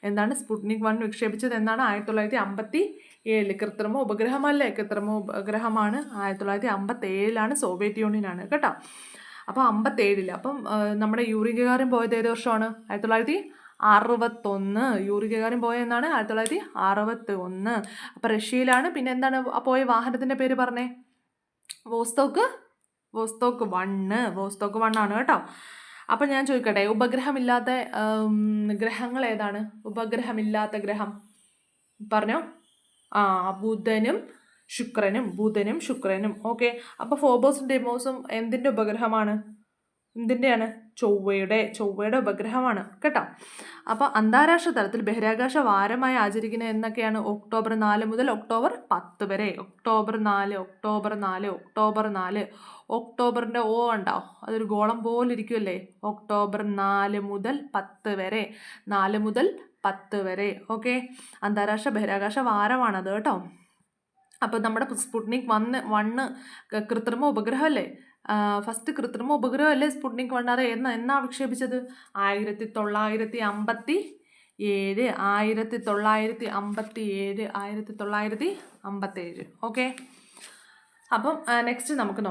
എന്താണ് സ്പുട്നിക് 1 നിക്ഷേപിച്ചത് എന്നാണ്? 1957. കൃത്രിമ ഉപഗ്രഹമല്ലേ? കൃത്രിമ ഉപഗ്രഹമാണ്. 1957 സോവിയറ്റ് യൂണിയനാണ് കേട്ടോ. അപ്പോൾ 57. അപ്പം നമ്മുടെ യൂറി ഗഗാറിൻ പോയത് ഏത് വർഷമാണ്? 1961. യൂറി ഗഗാറിൻ പോയെന്നാണ് 1961. അപ്പോൾ റഷ്യയിലാണ്. പിന്നെ എന്താണ് പോയ വാഹനത്തിൻ്റെ പേര് പറഞ്ഞേ? വോസ്റ്റോക്ക് 1 ആണ് കേട്ടോ. അപ്പം ഞാൻ ചോദിക്കട്ടെ, ഉപഗ്രഹമില്ലാത്ത ഗ്രഹങ്ങൾ ഏതാണ്? ഉപഗ്രഹമില്ലാത്ത ഗ്രഹം പറഞ്ഞോ? ബുധനും ശുക്രനും. ഓക്കെ, അപ്പോൾ ഫോബോസും ഡെമോസും എന്തിൻ്റെ ഉപഗ്രഹമാണ്? എന്തിൻ്റെയാണ്? ചൊവ്വയുടെ ഉപഗ്രഹമാണ് കേട്ടോ. അപ്പോൾ അന്താരാഷ്ട്ര തലത്തിൽ ബഹിരാകാശ വാരമായി ആചരിക്കുന്നത് എന്നൊക്കെയാണ്? ഒക്ടോബർ 4 മുതൽ ഒക്ടോബർ 10 വരെ. ഒക്ടോബർ 4. ഒക്ടോബറിൻ്റെ ഓ ഉണ്ടോ? അതൊരു ഗോളം പോലെ ഇരിക്കുമല്ലേ? ഒക്ടോബർ 4 മുതൽ 10 വരെ. 4 മുതൽ 10 വരെ. ഓക്കെ, അന്താരാഷ്ട്ര ബഹിരാകാശ വാരമാണത് കേട്ടോ. അപ്പോൾ നമ്മുടെ സ്പുട്നിക് 1 കൃത്രിമ ഉപഗ്രഹമല്ലേ? ഫസ്റ്റ് കൃത്രിമ ഉപഗ്രഹമല്ലേ സ്പുട്നിക് 1? അത് എന്നാ വിക്ഷേപിച്ചത്? 1957. 1957. ഓക്കെ, അപ്പം നെക്സ്റ്റ് നമുക്ക്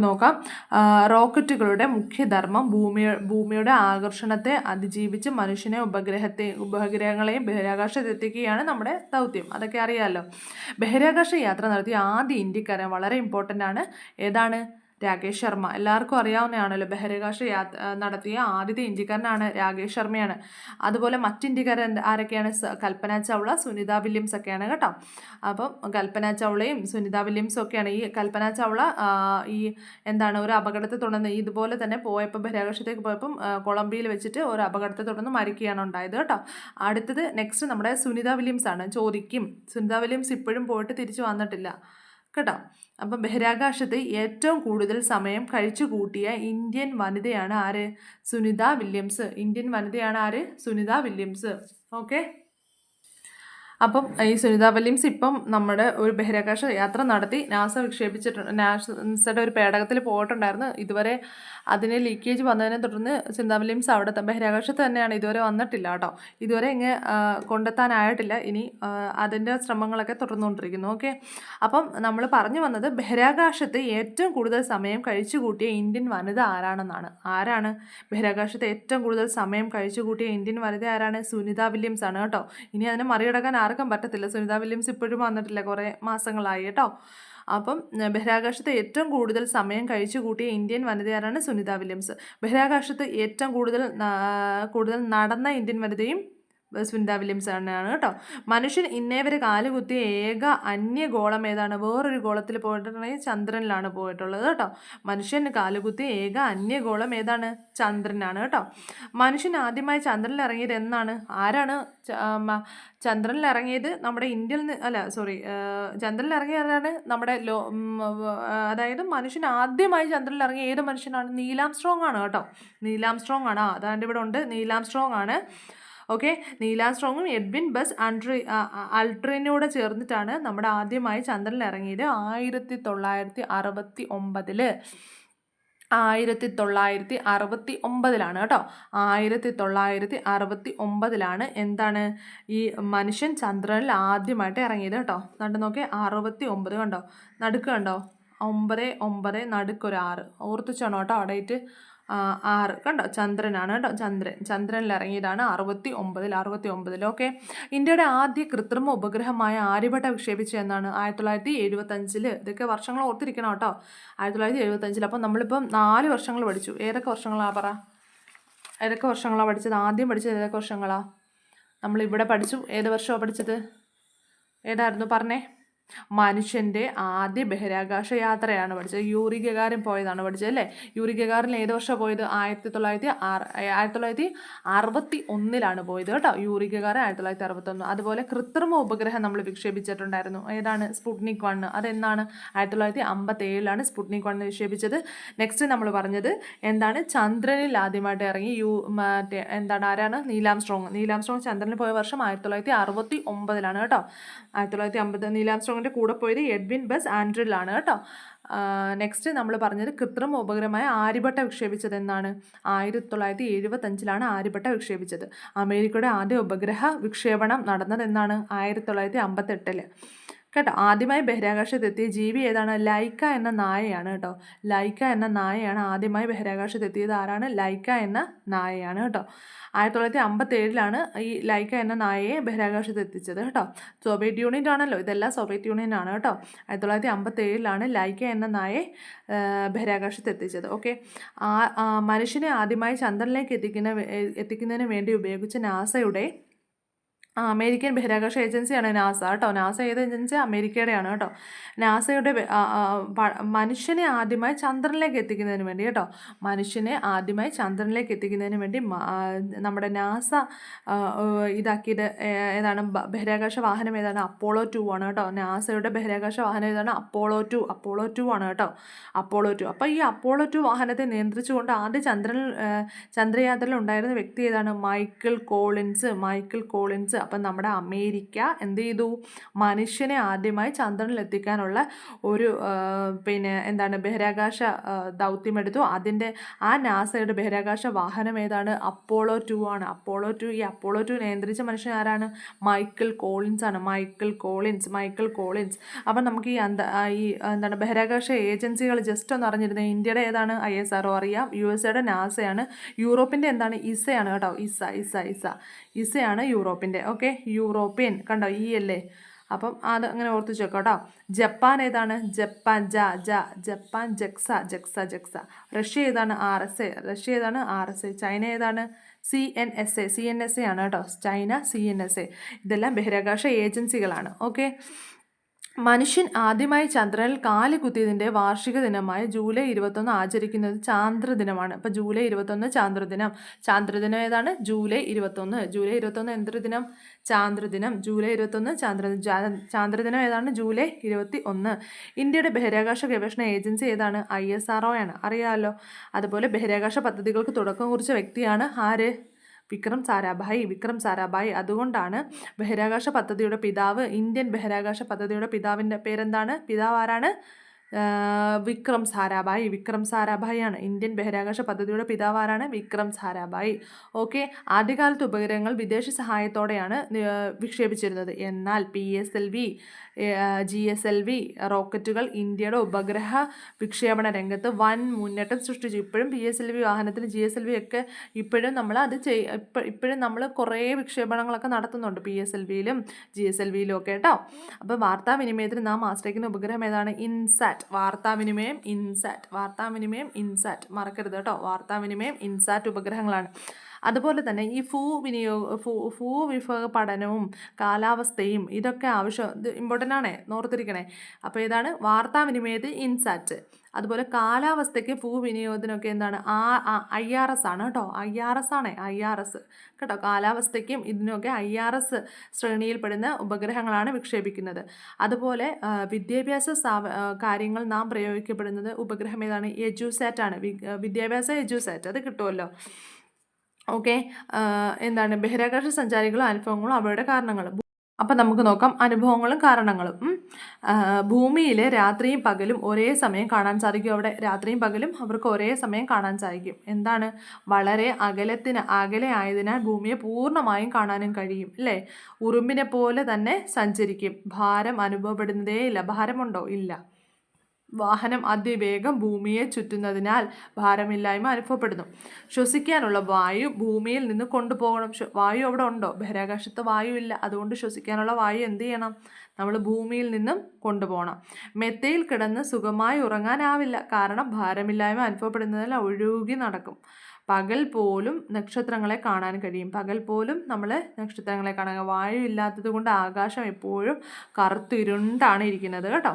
നോക്കാം. റോക്കറ്റുകളുടെ മുഖ്യധർമ്മം ഭൂമിയുടെ ആകർഷണത്തെ അതിജീവിച്ച് മനുഷ്യനെ ഉപഗ്രഹങ്ങളെയും ബഹിരാകാശത്തെത്തിക്കുകയാണ് നമ്മുടെ ദൗത്യം. അതൊക്കെ അറിയാമല്ലോ. ബഹിരാകാശ യാത്ര നടത്തിയ ആദ്യ ഇന്ത്യക്കാരൻ വളരെ ഇമ്പോർട്ടൻ്റ് ആണ്. ഏതാണ്? രാകേഷ് ശർമ്മ. എല്ലാവർക്കും അറിയാവുന്നതാണല്ലോ. ബഹിരാകാശ നടത്തിയ ആദ്യത്തെ ഇന്ത്യക്കാരനാണ് രാകേഷ് ശർമ്മയാണ്. അതുപോലെ മറ്റ് ഇന്ത്യക്കാരൻ ആരൊക്കെയാണ്? കൽപ്പന ചൗള, സുനിത വില്യംസ് ഒക്കെയാണ് കേട്ടോ. അപ്പം കൽപ്പന ചൗളയും സുനിത വില്യംസും ഒക്കെയാണ്. ഈ കൽപ്പന ചൗള ഒരു അപകടത്തെ തുടർന്ന് ഇതുപോലെ തന്നെ പോയപ്പോൾ ബഹിരാകാശത്തേക്ക് പോയപ്പം കൊളംബിയയിൽ വെച്ചിട്ട് ഒരു അപകടത്തെ തുടർന്ന് മരിക്കുകയാണ് ഉണ്ടായത് കേട്ടോ. അടുത്തത് നെക്സ്റ്റ് നമ്മുടെ സുനിത വില്യംസ് ആണ്. ചോദിക്കും, സുനിത വില്യംസ് ഇപ്പോഴും പോയിട്ട് തിരിച്ചു വന്നിട്ടില്ല കേട്ടോ. അപ്പം ബഹിരാകാശത്ത് ഏറ്റവും കൂടുതൽ സമയം കഴിച്ചു കൂട്ടിയ ഇന്ത്യൻ വനിതയാണ് ആര്? സുനിത വില്യംസ്. ഇന്ത്യൻ വനിതയാണ് ആര്? സുനിത വില്യംസ്. ഓക്കെ, അപ്പം ഈ സുനിത വില്യംസ് ഇപ്പം നമ്മുടെ ഒരു ബഹിരാകാശ യാത്ര നടത്തി നാസ വിക്ഷേപിച്ചിട്ടുണ്ട്. നാസയുടെ ഒരു പേടകത്തിൽ പോയിട്ടുണ്ടായിരുന്നു. ഇതുവരെ അതിന് ലീക്കേജ് വന്നതിനെ തുടർന്ന് സുനിത വില്യംസ് അവിടെ ബഹിരാകാശത്ത് തന്നെയാണ്, ഇതുവരെ വന്നിട്ടില്ല കേട്ടോ. ഇതുവരെ ഇങ്ങനെ കൊണ്ടെത്താനായിട്ടില്ല. ഇനി അതിൻ്റെ ശ്രമങ്ങളൊക്കെ തുടർന്നുകൊണ്ടിരിക്കുന്നു. ഓക്കെ, അപ്പം നമ്മൾ പറഞ്ഞു വന്നത് ബഹിരാകാശത്ത് ഏറ്റവും കൂടുതൽ സമയം കഴിച്ചു കൂട്ടിയ ഇന്ത്യൻ വനിത ആരാണെന്നാണ്. ആരാണ് ബഹിരാകാശത്ത് ഏറ്റവും കൂടുതൽ സമയം കഴിച്ചു കൂട്ടിയ ഇന്ത്യൻ വനിത ആരാണ്? സുനിത വില്യംസ് ആണ് കേട്ടോ. ഇനി അതിനെ മറികടക്കാൻ ആർക്കും പറ്റത്തില്ല. സുനിത വില്യംസ് ഇപ്പോഴും വന്നിട്ടില്ല, കുറേ മാസങ്ങളായി കേട്ടോ. അപ്പം ബഹിരാകാശത്ത് ഏറ്റവും കൂടുതൽ സമയം കഴിച്ചു കൂട്ടിയ ഇന്ത്യൻ വനിതയാരാണ്? സുനിത വില്യംസ്. ബഹിരാകാശത്ത് ഏറ്റവും കൂടുതൽ നടന്ന ഇന്ത്യൻ വനിതയും സുനിത വില്യംസ് തന്നെയാണ് കേട്ടോ. മനുഷ്യൻ ഇന്നേവരെ കാലുകുത്തിയ ഏക അന്യഗോളം ഏതാണ്? വേറൊരു ഗോളത്തിൽ പോയിട്ടുണ്ടെങ്കിൽ ചന്ദ്രനിലാണ് പോയിട്ടുള്ളത് കേട്ടോ. മനുഷ്യൻ കാലുകുത്തിയ ഏക അന്യഗോളം ഏതാണ്? ചന്ദ്രനാണ് കേട്ടോ. മനുഷ്യൻ ആദ്യമായി ചന്ദ്രനിൽ ഇറങ്ങിയത് എന്നാണ്? ആരാണ് ചന്ദ്രനിൽ ഇറങ്ങിയത്? നമ്മുടെ ഇന്ത്യയിൽ ചന്ദ്രനിൽ ഇറങ്ങിയതാണ് നമ്മുടെ അതായത് മനുഷ്യൻ ആദ്യമായി ചന്ദ്രനിൽ ഇറങ്ങിയ ഏത് മനുഷ്യനാണ്? നീൽ ആംസ്ട്രോങ് ആണ് കേട്ടോ. നീൽ ആംസ്ട്രോങ് ആണ്. അതാണ്ട് ഇവിടെ ഉണ്ട്, നീൽ ആംസ്ട്രോങ് ആണ്. ഓക്കെ, നീൽ ആംസ്ട്രോങ്ങും എഡ്വിൻ ബസ് അൾട്രിനോട് ചേർന്നിട്ടാണ് നമ്മുടെ ആദ്യമായി ചന്ദ്രനിൽ ഇറങ്ങിയത് 1969. 1969 കേട്ടോ. 1969 എന്താണ് ഈ മനുഷ്യൻ ചന്ദ്രനിൽ ആദ്യമായിട്ട് ഇറങ്ങിയത് കേട്ടോ. നട്ട് നോക്കി 69 കണ്ടോ, നടുക്ക് കണ്ടോ, 9 നടുക്കൊരു 6 ഓർത്തിച്ചാണോ കേട്ടോ ഡേറ്റ്. 6 കണ്ടോ, ചന്ദ്രനാണ് കേട്ടോ. ചന്ദ്രനിൽ ഇറങ്ങിയതാണ് 69. ഓക്കെ, ഇന്ത്യയുടെ ആദ്യ കൃത്രിമ ഉപഗ്രഹമായ ആര്യഭട്ട വിക്ഷേപിച്ച എന്നാണ്? 1975. ഇതൊക്കെ വർഷങ്ങൾ ഓർത്തിരിക്കണം കേട്ടോ. 1975. അപ്പം നമ്മളിപ്പം 4 വർഷങ്ങൾ പഠിച്ചു. ഏതൊക്കെ വർഷങ്ങളാണ് പറ? ഏതൊക്കെ വർഷങ്ങളാണ് പഠിച്ചത്? ആദ്യം പഠിച്ചത് ഏതൊക്കെ വർഷങ്ങളാണ്? നമ്മളിവിടെ പഠിച്ചു. ഏത് വർഷമാണ് പഠിച്ചത്? ഏതായിരുന്നു പറഞ്ഞേ? മനുഷ്യൻ്റെ ആദ്യ ബഹിരാകാശ യാത്രയാണ് പഠിച്ചത്. യൂറി ഗഗാറിൻ പോയതാണ് പഠിച്ചത് അല്ലേ? യൂറി ഗഗാറിൻ ഏത് വർഷമാണ് പോയത്? 1961 പോയത് കേട്ടോ. Yuri Gagarin 1961. അതുപോലെ കൃത്രിമ ഉപഗ്രഹം നമ്മൾ വിക്ഷേപിച്ചിട്ടുണ്ടായിരുന്നു. ഏതാണ്? സ്പുട്നിക് 1. അതെന്നാണ്? 1957 സ്പുട്നിക് 1 വിക്ഷേപിച്ചത്. നെക്സ്റ്റ് നമ്മൾ പറഞ്ഞത് എന്താണ്? ചന്ദ്രനിൽ ആദ്യമായിട്ട് ഇറങ്ങി ആരാണ്? നീൽ ആംസ്ട്രോങ് ചന്ദ്രനിൽ പോയ വർഷം 1969 കേട്ടോ. 1950. നീൽ ആംസ്ട്രോങ്ങിൻ്റെ കൂടെ പോയത് എഡ്വിൻ ബസ് ആൻഡ്രിലാണ് കേട്ടോ. നെക്സ്റ്റ് നമ്മൾ പറഞ്ഞത് കൃത്രിമ ഉപഗ്രഹമായ ആര്യഭട്ട വിക്ഷേപിച്ചത് എന്നാണ്? 1975 ആര്യഭട്ട വിക്ഷേപിച്ചത്. അമേരിക്കയുടെ ആദ്യ ഉപഗ്രഹ വിക്ഷേപണം നടന്നത് എന്നാണ്? 1958 കേട്ടോ. ആദ്യമായി ബഹിരാകാശത്തെത്തിയ ജീവി ഏതാണ്? ലൈക്ക എന്ന നായയാണ് കേട്ടോ. ലൈക്ക എന്ന നായയാണ് ആദ്യമായി ബഹിരാകാശത്തെത്തിയത്. ആരാണ്? ലൈക്ക എന്ന നായയാണ് കേട്ടോ. 1957 ഈ ലൈക്ക എന്ന നായയെ ബഹിരാകാശത്ത് എത്തിച്ചത് കേട്ടോ. സോവിയറ്റ് യൂണിയൻ ആണല്ലോ, ഇതെല്ലാം സോവിയറ്റ് യൂണിയൻ ആണ് കേട്ടോ. 1957 ലൈക്ക എന്ന നായയെ ബഹിരാകാശത്ത് എത്തിച്ചത്. ഓക്കെ, മനുഷ്യനെ ആദ്യമായി ചന്ദ്രനിലേക്ക് എത്തിക്കുന്നതിന് വേണ്ടി ഉപയോഗിച്ച നാസയുടെ അമേരിക്കൻ ബഹിരാകാശ ഏജൻസിയാണ് നാസ കേട്ടോ. നാസ ഏത് ഏജൻസി? അമേരിക്കയുടെയാണ് കേട്ടോ. നാസയുടെ മനുഷ്യനെ ആദ്യമായി ചന്ദ്രനിലേക്ക് എത്തിക്കുന്നതിന് വേണ്ടി കേട്ടോ. മനുഷ്യനെ ആദ്യമായി ചന്ദ്രനിലേക്ക് എത്തിക്കുന്നതിന് വേണ്ടി നമ്മുടെ നാസ ഇതാക്കിയത് ഏതാണ്? ബഹിരാകാശ വാഹനം ഏതാണ്? അപ്പോളോ 2 ആണ് കേട്ടോ. നാസയുടെ ബഹിരാകാശ വാഹനം ഏതാണ്? അപ്പോളോ 2 ആണ് കേട്ടോ. അപ്പോളോ 2. അപ്പോൾ ഈ അപ്പോളോ 2 വാഹനത്തെ നിയന്ത്രിച്ചുകൊണ്ട് ആദ്യ ചന്ദ്രയാത്രയിൽ ഉണ്ടായിരുന്ന വ്യക്തി ഏതാണ്? Michael Collins. അപ്പം നമ്മുടെ അമേരിക്ക എന്ത് ചെയ്തു? മനുഷ്യനെ ആദ്യമായി ചന്ദ്രനിൽ എത്തിക്കാനുള്ള ഒരു ബഹിരാകാശ ദൗത്യമെടുത്തു. ആ നാസയുടെ ബഹിരാകാശ വാഹനം ഏതാണ്? അപ്പോളോ 2 ആണ്. ഈ അപ്പോളോ 2 നിയന്ത്രിച്ച മനുഷ്യൻ ആരാണ്? മൈക്കിൾ കോളിൻസ് ആണ്. Michael Collins. അപ്പം നമുക്ക് ഈ ബഹിരാകാശ ഏജൻസികൾ ജസ്റ്റ് ഒന്ന് അറിഞ്ഞിരുന്നത്. ഇന്ത്യയുടെ ഏതാണ്? ISRO അറിയാം. USA നാസയാണ്. യൂറോപ്പിൻ്റെ എന്താണ്? ഇസയാണ് കേട്ടോ. ഇസയാണ് യൂറോപ്പിൻ്റെ. ഓക്കെ, യൂറോപ്യൻ കണ്ടോ, അല്ലേ? അപ്പം അത് അങ്ങനെ ഓർത്ത് വെച്ചോ കേട്ടോ. ജപ്പാൻ ഏതാണ്? ജപ്പാൻ ജക്സ. റഷ്യ ഏതാണ്? RSA. ചൈന ഏതാണ്? CNSA ആണ് കേട്ടോ. China CNSA. ഇതെല്ലാം ബഹിരാകാശ ഏജൻസികളാണ്. ഓക്കെ, മനുഷ്യൻ ആദ്യമായി ചന്ദ്രനിൽ കാല് കുത്തിയതിൻ്റെ വാർഷിക ദിനമായ ജൂലൈ 21 ആചരിക്കുന്നത് ചാന്ദ്രദിനമാണ്. അപ്പോൾ ജൂലൈ 21 ചാന്ദ്രദിനം ഏതാണ്? ജൂലൈ 21 എന്തൊരു ദിനം? ചാന്ദ്രദിനം. ജൂലൈ 21 ചാന്ദ്രദിനം ഏതാണ്? ജൂലൈ 21. ഇന്ത്യയുടെ ബഹിരാകാശ ഗവേഷണ ഏജൻസി ഏതാണ്? ISRO ആണ്, അറിയാമല്ലോ. അതുപോലെ ബഹിരാകാശ പദ്ധതികൾക്ക് തുടക്കം കുറിച്ച വ്യക്തിയാണ് ആര്? വിക്രം സാരാഭായി. അതുകൊണ്ടാണ് ബഹിരാകാശ പദ്ധതിയുടെ പിതാവ്, ഇന്ത്യൻ ബഹിരാകാശ പദ്ധതിയുടെ പിതാവിൻ്റെ പേരെന്താണ്? പിതാവ് ആരാണ്? വിക്രം സാരാഭായി ആണ്. ഇന്ത്യൻ ബഹിരാകാശ പദ്ധതിയുടെ പിതാവ് ആരാണ്? വിക്രം സാരാഭായി. ഓക്കെ. ആദ്യകാലത്ത് ഉപഗ്രഹങ്ങൾ വിദേശ സഹായത്തോടെയാണ് വിക്ഷേപിച്ചിരുന്നത്. എന്നാൽ PSLV, GSLV റോക്കറ്റുകൾ ഇന്ത്യയുടെ ഉപഗ്രഹ വിക്ഷേപണ രംഗത്ത് വൻ മുന്നേറ്റം സൃഷ്ടിച്ചു. ഇപ്പോഴും PSLV വാഹനത്തിൽ GSLV ഒക്കെ ഇപ്പോഴും നമ്മൾ ഇപ്പോഴും നമ്മൾ കുറേ വിക്ഷേപണങ്ങളൊക്കെ നടത്തുന്നുണ്ട് PSLVയിലും GSLVയിലും ഒക്കെ കേട്ടോ. അപ്പോൾ വാർത്താവിനിമയത്തിന് നാം ആശ്രയിക്കുന്ന ഉപഗ്രഹം ഏതാണ്? ഇൻസാറ്റ്. വാർത്താവിനിമയം ഇൻസാറ്റ് മറക്കരുത് കേട്ടോ. വാർത്താവിനിമയം ഇൻസാറ്റ് ഉപഗ്രഹങ്ങളാണ്. അതുപോലെ തന്നെ ഈ ഭൂവിഭവ പഠനവും കാലാവസ്ഥയും ഇതൊക്കെ ഇത് ഇമ്പോർട്ടൻ്റ് ആണേ, നോർത്തിരിക്കണേ. അപ്പോൾ ഏതാണ്? വാർത്താവിനിമയത്തിൽ ഇൻസാറ്റ്. അതുപോലെ കാലാവസ്ഥയ്ക്ക് ഭൂവിനിയോഗത്തിനൊക്കെ എന്താണ്? IRS ആണ് കേട്ടോ. IRS കേട്ടോ. കാലാവസ്ഥയ്ക്കും ഇതിനൊക്കെ IRS ശ്രേണിയിൽപ്പെടുന്ന ഉപഗ്രഹങ്ങളാണ് വിക്ഷേപിക്കുന്നത്. അതുപോലെ വിദ്യാഭ്യാസ കാര്യങ്ങൾ നാം പ്രയോഗിക്കപ്പെടുന്നത് ഉപഗ്രഹം ഏതാണ്? എജുസാറ്റ് ആണ്. വിദ്യാഭ്യാസ എജുസാറ്റ്, അത് കിട്ടുമല്ലോ. ഓക്കെ. എന്താണ്? ബഹിരാകാശ സഞ്ചാരികളും അനുഭവങ്ങളും അവയുടെ കാരണങ്ങളും. അപ്പം നമുക്ക് നോക്കാം അനുഭവങ്ങളും കാരണങ്ങളും. ഭൂമിയിൽ രാത്രിയും പകലും ഒരേ സമയം കാണാൻ സാധിക്കും. അവിടെ രാത്രിയും പകലും അവർക്ക് ഒരേ സമയം കാണാൻ സാധിക്കും. എന്താണ്? വളരെ അകലെ ആയതിനാൽ ഭൂമിയെ പൂർണ്ണമായും കാണാനും കഴിയും അല്ലേ? ഉറുമ്പിനെ പോലെ തന്നെ സഞ്ചരിക്കും. ഭാരം അനുഭവപ്പെടുന്നതേ ഇല്ല. ഭാരമുണ്ടോ? ഇല്ല. വാഹനം അതിവേഗം ഭൂമിയെ ചുറ്റുന്നതിനാൽ ഭാരമില്ലായ്മ അനുഭവപ്പെടുന്നു. ശ്വസിക്കാനുള്ള വായു ഭൂമിയിൽ നിന്ന് കൊണ്ടുപോകണം. വായു അവിടെ ഉണ്ടോ? ബഹിരാകാശത്ത് വായു ഇല്ല. അതുകൊണ്ട് ശ്വസിക്കാനുള്ള വായു എന്ത് ചെയ്യണം? നമ്മൾ ഭൂമിയിൽ നിന്നും കൊണ്ടുപോകണം. മെത്തയിൽ കിടന്ന് സുഖമായി ഉറങ്ങാനാവില്ല. കാരണം ഭാരമില്ലായ്മ അനുഭവപ്പെടുന്നതിനാൽ ഒഴുകി നടക്കും. പകൽ പോലും നക്ഷത്രങ്ങളെ കാണാൻ കഴിയും. വായു ഇല്ലാത്തത് കൊണ്ട് ആകാശം എപ്പോഴും കറുത്തിരുണ്ടാണ് ഇരിക്കുന്നത് കേട്ടോ.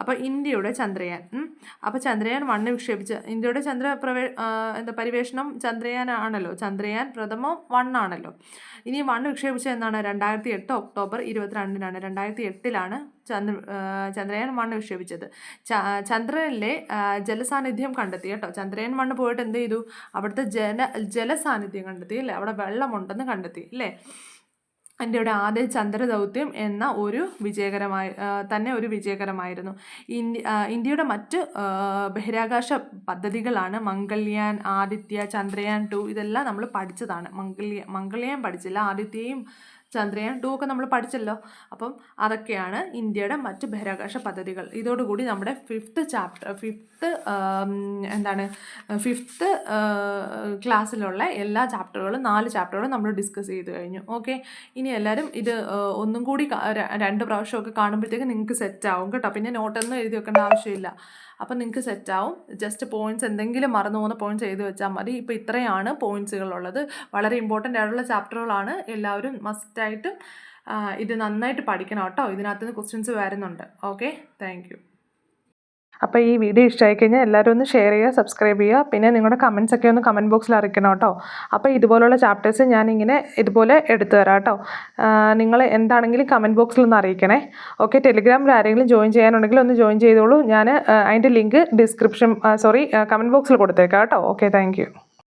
അപ്പോൾ ഇന്ത്യയുടെ ചന്ദ്രയാൻ. അപ്പോൾ ചന്ദ്രയാൻ 1 വിക്ഷേപിച്ച ഇന്ത്യയുടെ പരിവേഷണം ചന്ദ്രയാൻ ആണല്ലോ. ചന്ദ്രയാൻ പ്രഥമം 1 ആണല്ലോ. ഇനി 1 വിക്ഷേപിച്ച എന്നാണ്? 2008 ഒക്ടോബർ 22-നാണ്. 2008-ലാണ് ചന്ദ്രയാൻ 1 വിക്ഷേപിച്ചത്. ചന്ദ്രനിലെ ജലസാന്നിധ്യം കണ്ടെത്തി കേട്ടോ. ചന്ദ്രയാൻ 1 പോയിട്ട് എന്ത് ചെയ്തു? അവിടുത്തെ ജലസാന്നിധ്യം കണ്ടെത്തി അല്ലേ? അവിടെ വെള്ളമുണ്ടെന്ന് കണ്ടെത്തി അല്ലേ? ഇന്ത്യയുടെ ആദ്യ ചന്ദ്രദൗത്യം എന്ന ഒരു വിജയകരമായിരുന്നു. ഇന്ത്യയുടെ മറ്റ് ബഹിരാകാശ പദ്ധതികളാണ് മംഗൾയാൻ, ആദിത്യ, ചന്ദ്രയാൻ 2. ഇതെല്ലാം നമ്മൾ പഠിച്ചതാണ്. മംഗൾയാൻ പഠിച്ചില്ല, ആദിത്യയും ചന്ദ്രയാൻ 2 ഒക്കെ നമ്മൾ പഠിച്ചല്ലോ. അപ്പം അതൊക്കെയാണ് ഇന്ത്യയുടെ മറ്റ് ബഹിരാകാശ പദ്ധതികൾ. ഇതോടുകൂടി നമ്മുടെ ഫിഫ്ത്ത് ക്ലാസ്സിലുള്ള എല്ലാ ചാപ്റ്ററുകളും 4 ചാപ്റ്ററുകളും നമ്മൾ ഡിസ്കസ് ചെയ്ത് കഴിഞ്ഞു. ഓക്കെ. ഇനി എല്ലാവരും ഇത് ഒന്നും കൂടി 2 പ്രാവശ്യമൊക്കെ കാണുമ്പോഴത്തേക്ക് നിങ്ങൾക്ക് സെറ്റാവും കേട്ടോ. പിന്നെ നോട്ടൊന്നും എഴുതി വെക്കേണ്ട ആവശ്യമില്ല. അപ്പം നിങ്ങൾക്ക് സെറ്റാവും. ജസ്റ്റ് പോയിൻറ്റ്സ് എന്തെങ്കിലും മറന്നു പോകുന്ന പോയിൻറ്റ്സ് എഴുതി വെച്ചാൽ മതി. ഇപ്പോൾ ഇത്രയാണ് പോയിൻറ്റ്സുകളുള്ളത്. വളരെ ഇമ്പോർട്ടൻ്റ് ആയിട്ടുള്ള ചാപ്റ്ററുകളാണ്. എല്ലാവരും മസ്റ്റായിട്ടും ഇത് നന്നായിട്ട് പഠിക്കണം കേട്ടോ. ഇതിനകത്ത് നിന്ന് ക്വസ്റ്റ്യൻസ് വരുന്നുണ്ട്. Okay, thank you. അപ്പോൾ ഈ വീഡിയോ ഇഷ്ടമായി കഴിഞ്ഞാൽ എല്ലാവരും ഒന്ന് ഷെയർ ചെയ്യുക, സബ്സ്ക്രൈബ് ചെയ്യുക. പിന്നെ നിങ്ങളുടെ കമൻസ് ഒക്കെ ഒന്ന് കമൻറ്റ് ബോക്സിൽ അറിയിക്കണം കേട്ടോ. അപ്പോൾ ഇതുപോലുള്ള ചാപ്റ്റേഴ്സ് ഞാനിങ്ങനെ ഇതുപോലെ എടുത്തു തരാം കേട്ടോ. നിങ്ങൾ എന്താണെങ്കിലും കമൻറ്റ് ബോക്സിൽ ഒന്ന് അറിയിക്കണേ. ഓക്കെ. ടെലിഗ്രാമിൽ ആരെങ്കിലും ജോയിൻ ചെയ്യാനുണ്ടെങ്കിൽ ഒന്ന് ജോയിൻ ചെയ്തോളൂ. ഞാൻ അതിൻ്റെ ലിങ്ക് കമൻറ്റ് ബോക്സിൽ കൊടുത്തേക്കാം കേട്ടോ. Okay, thank you.